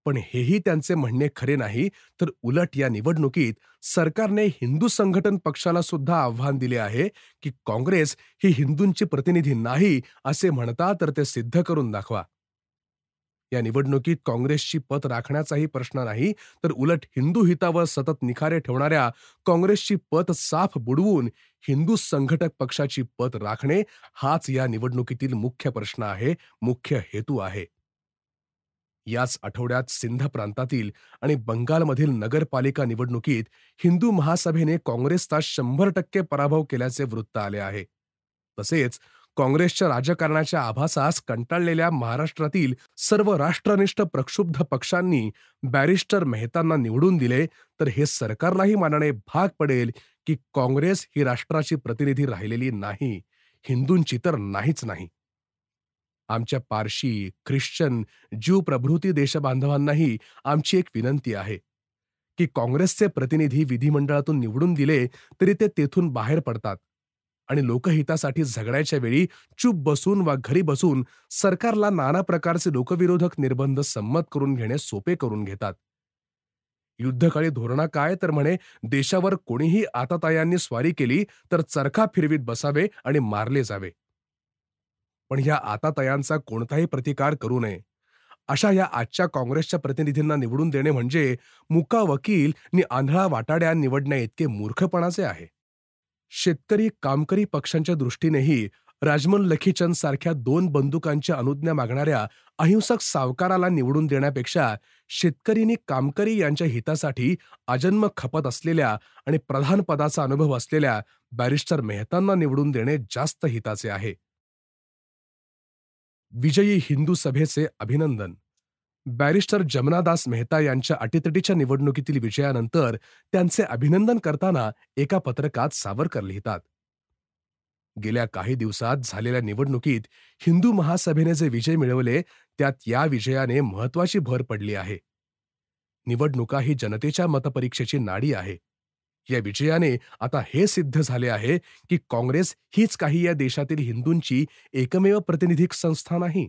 पण हेही त्यांचे म्हणणे खरे नाही, तर उलट या निवडणुकीत सरकारने हिंदू संघटन पक्षाला सुद्धा आव्हान दिले आहे की काँग्रेस ही हिंदूंची प्रतिनिधी नाही असे म्हणता तर ते सिद्ध करून दाखवा. या निवडणुकीत काँग्रेसची पत राखण्याचाही प्रश्न नाही, तर उलट हिंदू हितावर सतत निखारे ठेवणाऱ्या काँग्रेसची पत साफ बुडवून हिंदू संघटक पक्षाची पत राखणे हाच या निवडणुकीतील मुख्य प्रश्न आहे, मुख्य हेतू आहे. याच आठवड्यात सिंध प्रांतातील आणि बंगालमधील नगरपालिका निवडणुकीत हिंदू महासभेने काँग्रेसचा 100% पराभव केल्याचे वृत्त आले आहे. तसेच काँग्रेसच्या राजकारणाच्या आभासास कंटाळलेल्या महाराष्ट्रातील सर्व राष्ट्रनिष्ठ प्रक्षुब्ध पक्षांनी बॅरिस्टर मेहतांना निवडून दिले, तर हे सरकारलाही मानणे भाग पडेल की काँग्रेस ही राष्ट्राची प्रतिनिधी राहिलेली नाही, हिंदूंची तर नाहीच नाही. आमच्या पारशी, ख्रिश्चन, ज्यू प्रभृती देशबांधवांनाही आमची एक विनंती आहे की काँग्रेसचे प्रतिनिधी विधिमंडळातून निवडून दिले तरी ते तेथून बाहेर पडतात आणि लोकहितासाठी झगडायच्या वेळी चूप बसून वा घरी बसून सरकारला नाना प्रकारचे लोकविरोधक निर्बंध संमत करून घेणे सोपे करून घेतात. युद्धकाळी धोरणा काय तर म्हणे, देशावर कोणीही आतातायांनी स्वारी केली तर चरखा फिरवीत बसावे आणि मारले जावे. पण ह्या आतातयांचा कोणताही प्रतिकार करू नये. अशा या आजच्या काँग्रेसच्या प्रतिनिधींना निवडून देणे म्हणजे मुका वकील नि आंधळा वाटाड्या निवडण्या इतके मूर्खपणाचे आहे. शेतकरी कामकरी पक्षांच्या दृष्टीनेही राजमन लखीचंद सारख्या 2 बंदुकांच्या अनुज्ञा मागणाऱ्या अहिंसक सावकाराला निवडून देण्यापेक्षा शेतकरी नि कामकरी यांच्या हितासाठी आजन्म खपत असलेल्या आणि प्रधान पदाचा अनुभव असलेल्या बॅरिस्टर मेहतांना निवडून देणे जास्त हिताचे आहे. विजयी हिंदू सभेचे अभिनंदन. बॅरिस्टर जमनादास मेहता यांच्या अटीतटीच्या निवडणुकीतील विजयानंतर त्यांचे अभिनंदन करताना एका पत्रकात सावरकर लिहितात, गेल्या काही दिवसात झालेल्या निवडणुकीत हिंदू महासभेने जे विजय मिळवले त्यात या विजयाने महत्वाची भर पडली आहे. निवडणुका ही जनतेच्या मतपरीक्षेची नाडी आहे. या विजयाने आता हे सिद्ध झाले आहे की काँग्रेस हीच काही या देशातील हिंदूंची एकमेव प्रतिनिधिक संस्था नाही.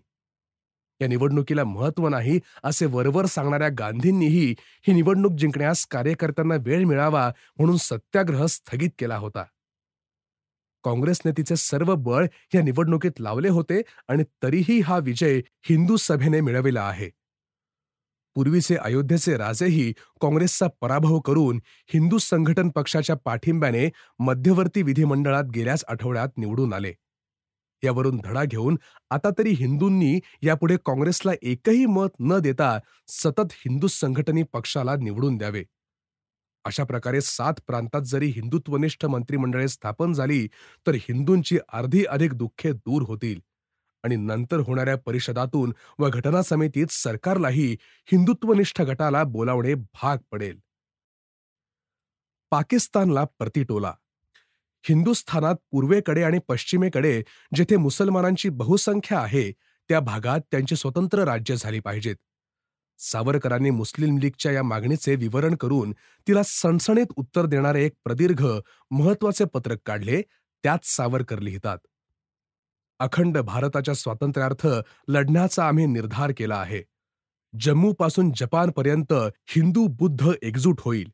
या निवडणुकीला महत्व नाही असे वरवर सांगणाऱ्या गांधींनीही ही निवडणूक जिंकण्यास कार्यकर्त्यांना वेळ मिळावा म्हणून सत्याग्रह स्थगित केला होता. काँग्रेसने तिचे सर्व बळ या निवडणुकीत लावले होते आणि तरीही हा विजय हिंदू सभेने मिळविला आहे. पूर्वीचे अयोध्येचे राजेही काँग्रेसचा पराभव करून हिंदू संघटन पक्षाच्या पाठिंब्याने मध्यवर्ती विधिमंडळात गेल्याच आठवड्यात निवडून आले. यावरून धडा घेऊन आता तरी हिंदूंनी यापुढे काँग्रेसला एकही मत न देता सतत हिंदू संघटनी पक्षाला निवडून द्यावे. अशा प्रकारे 7 प्रांतात जरी हिंदुत्वनिष्ठ मंत्रिमंडळे स्थापन झाली तर हिंदूंची अर्धी अधिक दुःखे दूर होतील आणि नंतर होणाऱ्या परिषदातून व घटना समितीत सरकारलाही हिंदुत्वनिष्ठ गटाला बोलावणे भाग पडेल. पाकिस्तानला प्रतिटोला. हिंदुस्थानात पूर्वेकडे आणि पश्चिमेकडे जेथे मुसलमानांची बहुसंख्या आहे त्या भागात त्यांची स्वतंत्र राज्य झाली पाहिजेत. सावरकरांनी मुस्लिम लीगच्या या मागणीचे विवरण करून तिला सणसणीत उत्तर देणारे एक प्रदीर्घ महत्वाचे पत्रक काढले. त्यात सावरकर लिहितात, अखंड भारताच्या स्वातंत्र्यार्थ लढण्याचा आम्ही निर्धार केला आहे. जम्मूपासून जपानपर्यंत हिंदू बुद्ध एकजूट होईल.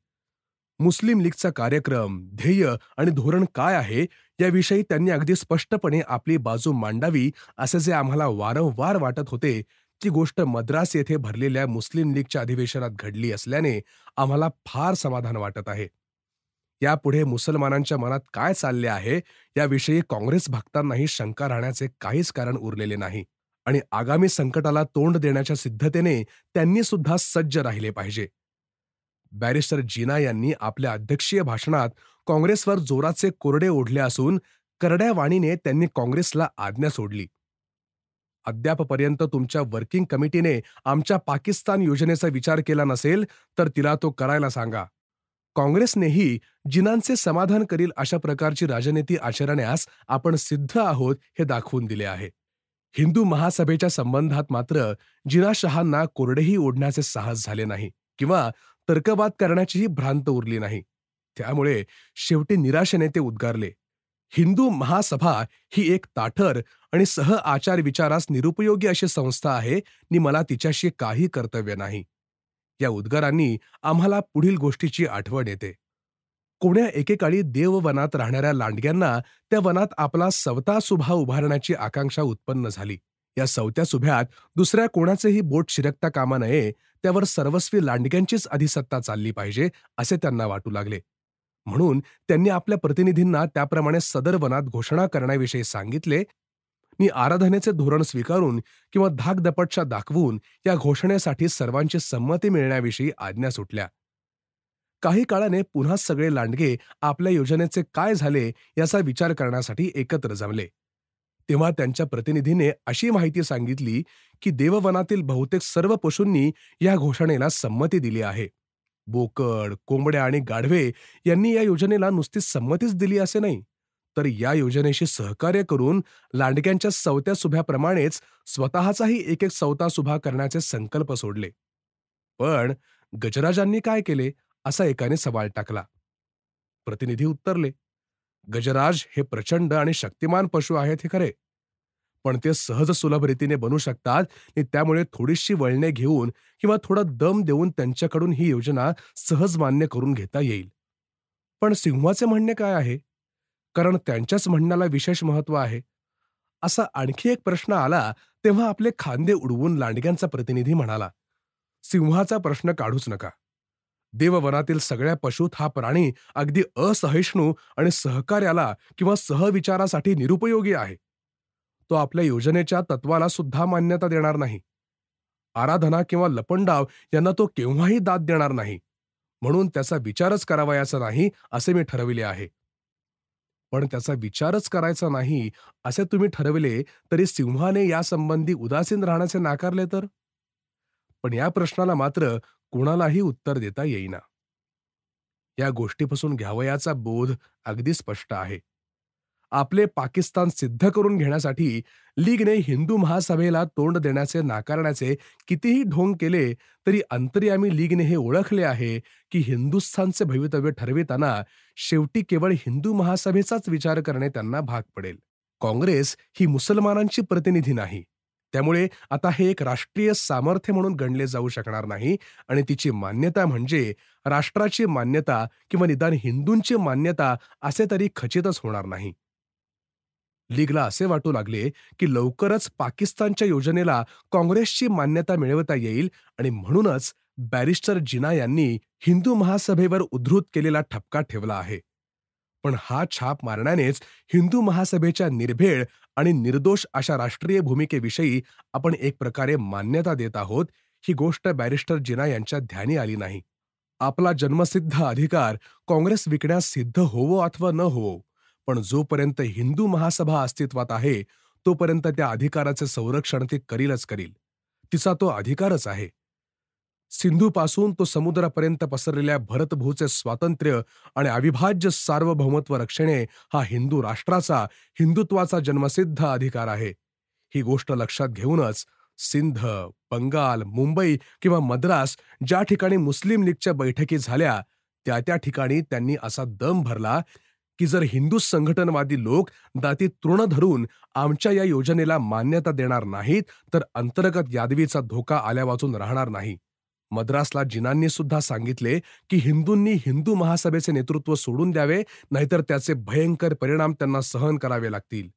मुस्लिम लीगचा कार्यक्रम, ध्येय आणि धोरण काय आहे याविषयी त्यांनी अगदी स्पष्टपणे आपली बाजू मांडावी असे जे आम्हाला वारंवार वाटत होते, ती गोष्ट मद्रास येथे भरलेल्या मुस्लिम लीगच्या अधिवेशनात घडली असल्याने आम्हाला फार समाधान वाटत आहे. यापुढे मुसलमानांच्या मनात काय चालले आहे याविषयी काँग्रेस भक्तांनाही शंका राहण्याचे काहीच कारण उरलेले नाही आणि आगामी संकटाला तोंड देण्याच्या सिद्धतेने त्यांनी सुद्धा सज्ज राहिले पाहिजे. बॅरिस्टर जीना यांनी आपल्या अध्यक्षीय भाषणात काँग्रेसवर जोराचे कोरडे ओढले असून करड्या वाणीने त्यांनी काँग्रेसला आज्ञा सोडली. अद्यापपर्यंत तुमच्या वर्किंग कमिटीने आमच्या पाकिस्तान योजनेचा विचार केला नसेल तर तिला तो करायला सांगा. काँग्रेसनेही जिनांचे समाधान करील अशा प्रकारची राजनीती आचरण्यास आपण सिद्ध आहोत हे दाखवून दिले आहे. हिंदू महासभेच्या संबंधात मात्र जिनाशहांना कोरडेही ओढण्याचे साहस झाले नाही किंवा तर्कवाद करण्याचीही भ्रांत उरली नाही. त्यामुळे शेवटी निराशेने ते उद्गारले, हिंदू महासभा ही एक ताठर आणि सह आचार विचारास निरुपयोगी अशी संस्था आहे नि मला तिच्याशी काही कर्तव्य नाही. या उद्गारांनी आम्हाला पुढील गोष्टीची आठवण येते. कोण्या एकेकाळी देववनात राहणाऱ्या लांडग्यांना त्या वनात आपला सवता सुभा उभारण्याची आकांक्षा उत्पन्न झाली. या सवत्या सुभ्यात दुसऱ्या कोणाचेही बोट शिरकता कामा नये, त्यावर सर्वस्वी लांडग्यांचीच अधिसत्ता चालली पाहिजे असे त्यांना वाटू लागले. म्हणून त्यांनी आपल्या प्रतिनिधींना त्याप्रमाणे सदर वनात घोषणा करण्याविषयी सांगितले नि आराधनेचे धोरण स्वीकारून किंवा धाकदपटशा दाखवून या घोषणेसाठी सर्वांची संमती मिळण्याविषयी आज्ञा सुटल्या. काही काळाने पुन्हा सगळे लांडगे आपल्या योजनेचे काय झाले याचा विचार करण्यासाठी एकत्र जमले. तेव्हा त्यांच्या प्रतिनिधीने अशी माहिती सांगितली की देववनातील बहुतेक सर्व पशूंनी या घोषणेला संमती दिली आहे. बोकड, कोंबड्या आणि गाढवे यांनी या योजनेला नुसती संमतीच दिली असे नाही, तर या योजनेशी सहकार्य करून लांडग्यांच्या सवत्या सुभ्याप्रमाणेच स्वतःचाही एक एक सवता सुभा करण्याचे संकल्प सोडले. पण गजराजांनी काय केले असा एकाने सवाल टाकला. प्रतिनिधी उत्तरले, गजराज हे प्रचंड आणि शक्तिमान पशु आहेत हे खरे, पण ते सहज सुलभ रीतीने बनू शकतात आणि त्यामुळे थोडीशी वळणे घेऊन किंवा थोडा दम देऊन त्यांच्याकडून ही योजना सहज मान्य करून घेता येईल. पण सिंहाचे म्हणणे काय आहे, कारण त्यांच्याच म्हणण्याला विशेष महत्व आहे. असा आणखी एक प्रश्न आला तेव्हा आपले खांदे उडवून लांडग्यांचा प्रतिनिधी म्हणाला, सिंहाचा प्रश्न काढूच नका. देववनातील सगळ्या पशूत हा प्राणी अगदी असहिष्णू आणि सहकार्याला किंवा सहविचारासाठी निरुपयोगी आहे. तो आपल्या योजनेच्या तत्वाला सुद्धा मान्यता देणार नाही. आराधना किंवा लपंडाव यांना तो केव्हाही दाद देणार नाही. म्हणून त्याचा विचारच करावयाचा नाही असे मी ठरविले आहे. पण त्याचा विचारच करायचा नाही असे तुम्ही ठरविले तरी सिंहाने यासंबंधी उदासीन राहण्याचे नाकारले तर? पण या प्रश्नाला मात्र कोणालाही उत्तर देता येईना. या गोष्टीपासून घ्यावयाचा बोध अगदी स्पष्ट आहे. आपले पाकिस्तान सिद्ध करून घेण्यासाठी लीगने हिंदू महासभेला तोंड देण्याचे नाकारण्याचे कितीही ढोंग केले तरी अंतर्यामी लीगने हे ओळखले आहे की हिंदुस्थानचे भवितव्य ठरविताना शेवटी केवळ हिंदू महासभेचाच विचार करणे त्यांना भाग पडेल. काँग्रेस ही मुसलमानांची प्रतिनिधी नाही. त्यामुळे आता हे एक राष्ट्रीय सामर्थ्य म्हणून गणले जाऊ शकणार नाही आणि तिची मान्यता म्हणजे राष्ट्राची मान्यता किंवा निदान हिंदूंची मान्यता असे तरी खचितच होणार नाही. लीगला असे वाटू लागले की लवकरच पाकिस्तानच्या योजनेला काँग्रेसची मान्यता मिळवता येईल आणि म्हणूनच बॅरिस्टर जिना यांनी हिंदू महासभेवर उद्धृत केलेला ठपका ठेवला आहे. पण हा छाप मारण्यानेच हिंदू महासभेच्या निर्भेळ आणि निर्दोष अशा राष्ट्रीय भूमिकेविषयी आपण एक प्रकारे मान्यता देत आहोत, ही गोष्ट बॅरिस्टर जिना यांच्या ध्यानी आली नाही. आपला जन्मसिद्ध अधिकार काँग्रेस विकण्यास सिद्ध होवो अथवा न होवो, पण जोपर्यंत हिंदू महासभा अस्तित्वात आहे, तोपर्यंत त्या अधिकाराचे संरक्षण ती करीलच करील. तिचा तो अधिकारच आहे. सिंधूपासून तो समुद्रापर्यंत पसरलेल्या भरतभूचे स्वातंत्र्य आणि अविभाज्य सार्वभौमत्व रक्षणे हा हिंदू राष्ट्राचा, हिंदुत्वाचा जन्मसिद्ध अधिकार आहे. ही गोष्ट लक्षात घेऊनच सिंध, बंगाल, मुंबई किंवा मद्रास ज्या ठिकाणी मुस्लिम लीगच्या बैठकी झाल्या, त्या ठिकाणी त्यांनी असा दम भरला की जर हिंदू संघटनवादी लोक दाती तृण धरून आमच्या या योजनेला मान्यता देणार नाहीत, तर अंतर्गत यादवीचा धोका आल्यावाचून राहणार नाही. मद्रासला जिनांनी सुद्धा सांगितले की हिंदूंनी हिंदू महासभेचे नेतृत्व सोडून द्यावे, नाहीतर त्याचे भयंकर परिणाम त्यांना सहन करावे लागतील.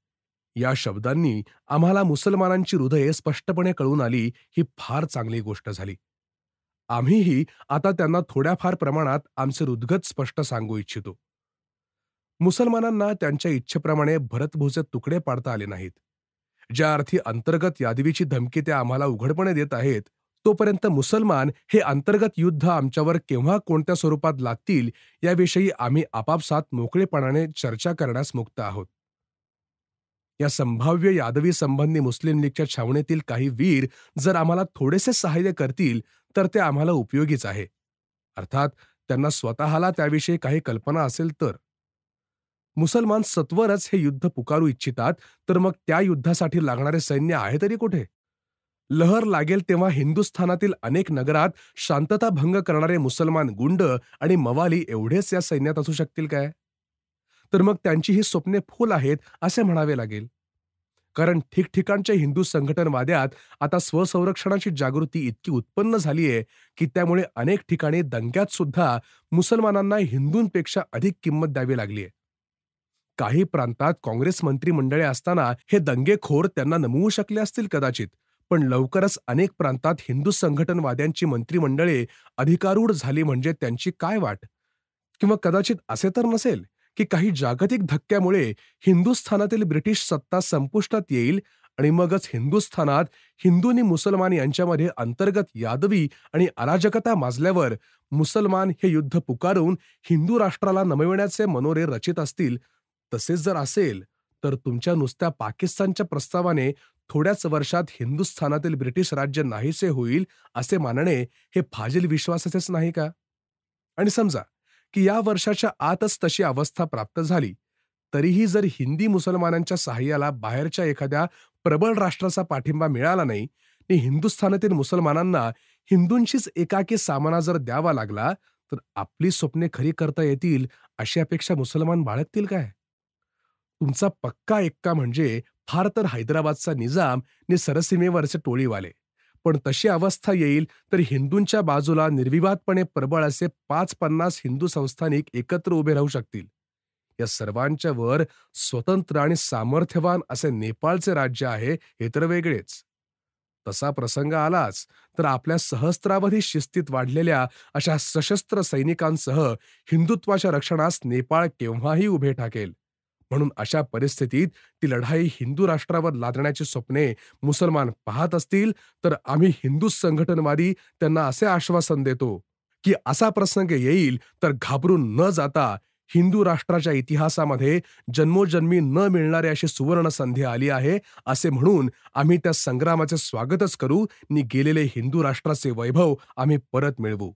या शब्दांनी आम्हाला मुसलमानांची हृदये स्पष्टपणे कळून आली, ही फार चांगली गोष्ट झाली. आम्हीही आता त्यांना थोड्याफार प्रमाणात आमचे हृदगत स्पष्ट सांगू इच्छितो. मुसलमानांना त्यांच्या इच्छेप्रमाणे भरतभूचे तुकडे पाडता आले नाहीत. ज्या अर्थी अंतर्गत यादवीची धमकी ते आम्हाला उघडपणे देत आहेत, तोपर्यंत मुसलमान हे अंतर्गत युद्ध आमच्यावर केव्हा कोणत्या स्वरूपात लादतील, याविषयी आम्ही आपापसात मोकळेपणाने चर्चा करण्यास मुक्त आहोत. या संभाव्य यादवी संबंधी मुस्लिम लीगच्या छावणीतील काही वीर जर आम्हाला थोडेसे सहाय्य करतील, तर ते आम्हाला उपयोगीच आहे. अर्थात त्यांना स्वतःला त्याविषयी काही कल्पना असेल तर. मुसलमान सत्वरच हे युद्ध पुकारू इच्छितात, तर मग त्या युद्धासाठी लागणारे सैन्य आहे तरी कुठे? लहर लागेल तेव्हा हिंदुस्थानातील अनेक नगरात शांतता भंग करणारे मुसलमान गुंड आणि मवाली एवढेच या सैन्यात असू शकतील काय? तर मग त्यांची ही स्वप्ने फुल आहेत असे म्हणावे लागेल. कारण ठिकठिकाणच्या हिंदू संघटनवाद्यात आता स्वसंरक्षणाची जागृती इतकी उत्पन्न झालीय की त्यामुळे अनेक ठिकाणी दंग्यात सुद्धा मुसलमानांना हिंदूंपेक्षा अधिक किंमत द्यावी लागलीय. काही प्रांतात काँग्रेस मंत्रिमंडळे असताना हे दंगेखोर त्यांना नमवू शकले असतील कदाचित, पण लवकरच अनेक प्रांतात हिंदू संघटनवाद्यांची मंत्रिमंडळे अधिकारूढ झाली म्हणजे त्यांची काय वाट? किंवा कदाचित असे तर नसेल की काही जागतिक धक्क्यामुळे हिंदुस्थानातील ब्रिटिश सत्ता संपुष्टात येईल आणि मगच हिंदुस्थानात हिंदूंनी मुसलमान यांच्यामध्ये अंतर्गत यादवी आणि अराजकता माजल्यावर मुसलमान हे युद्ध पुकारून हिंदू राष्ट्राला नमविण्याचे मनोरे रचित असतील. तसेच जर असेल तर तुमच्या नुसत्या पाकिस्तानच्या प्रस्तावाने थोड्याच वर्षात हिंदुस्थानातील ब्रिटिश राज्य नाहीसे होईल असे मानणे हे फाजील विश्वासाचेच नाही का? आणि समजा की या वर्षाच्या आतच तशी अवस्था प्राप्त झाली, तरीही जर हिंदी मुसलमानांच्या सहाय्याला बाहेरच्या एखाद्या प्रबळ राष्ट्राचा पाठिंबा मिळाला नाही आणि हिंदुस्थानातील मुसलमानांना हिंदूंशीच एकाकी सामना जर द्यावा लागला, तर आपली स्वप्ने खरी करता येतील अशी अपेक्षा मुसलमान बाळगतील काय? तुमचा पक्का एक्का म्हणजे फार तर हैदराबादचा निजाम आणि सरसीमेवरचे टोळीवाले. पण तशी अवस्था येईल तर हिंदूंच्या बाजूला निर्विवादपणे प्रबळ असे 5-50 हिंदू संस्थानिक एकत्र उभे राहू शकतील. या सर्वांच्या वर स्वतंत्र आणि सामर्थ्यवान असे नेपाळचे राज्य आहे, हे तर वेगळेच. तसा प्रसंग आलाच तर आपल्या सहस्त्रावधी शिस्तीत वाढलेल्या अशा सशस्त्र सैनिकांसह हिंदुत्वाच्या रक्षणास नेपाळ केव्हाही उभे ठाकेल. म्हणून अशा परिस्थितीत ती लढाई हिंदू राष्ट्रावर लादण्याची स्वप्ने मुसलमान पाहत असतील, तर आम्ही हिंदू संघटनवादी त्यांना असे आश्वासन देतो की असा प्रसंग येईल तर घाबरून न जाता हिंदू राष्ट्राच्या इतिहासामध्ये जन्मोजन्मी न मिळणारी अशी सुवर्ण संधी आली आहे असे म्हणून आम्ही त्या संग्रामाचे स्वागतच करू आणि गेलेले हिंदू राष्ट्राचे वैभव आम्ही परत मिळवू.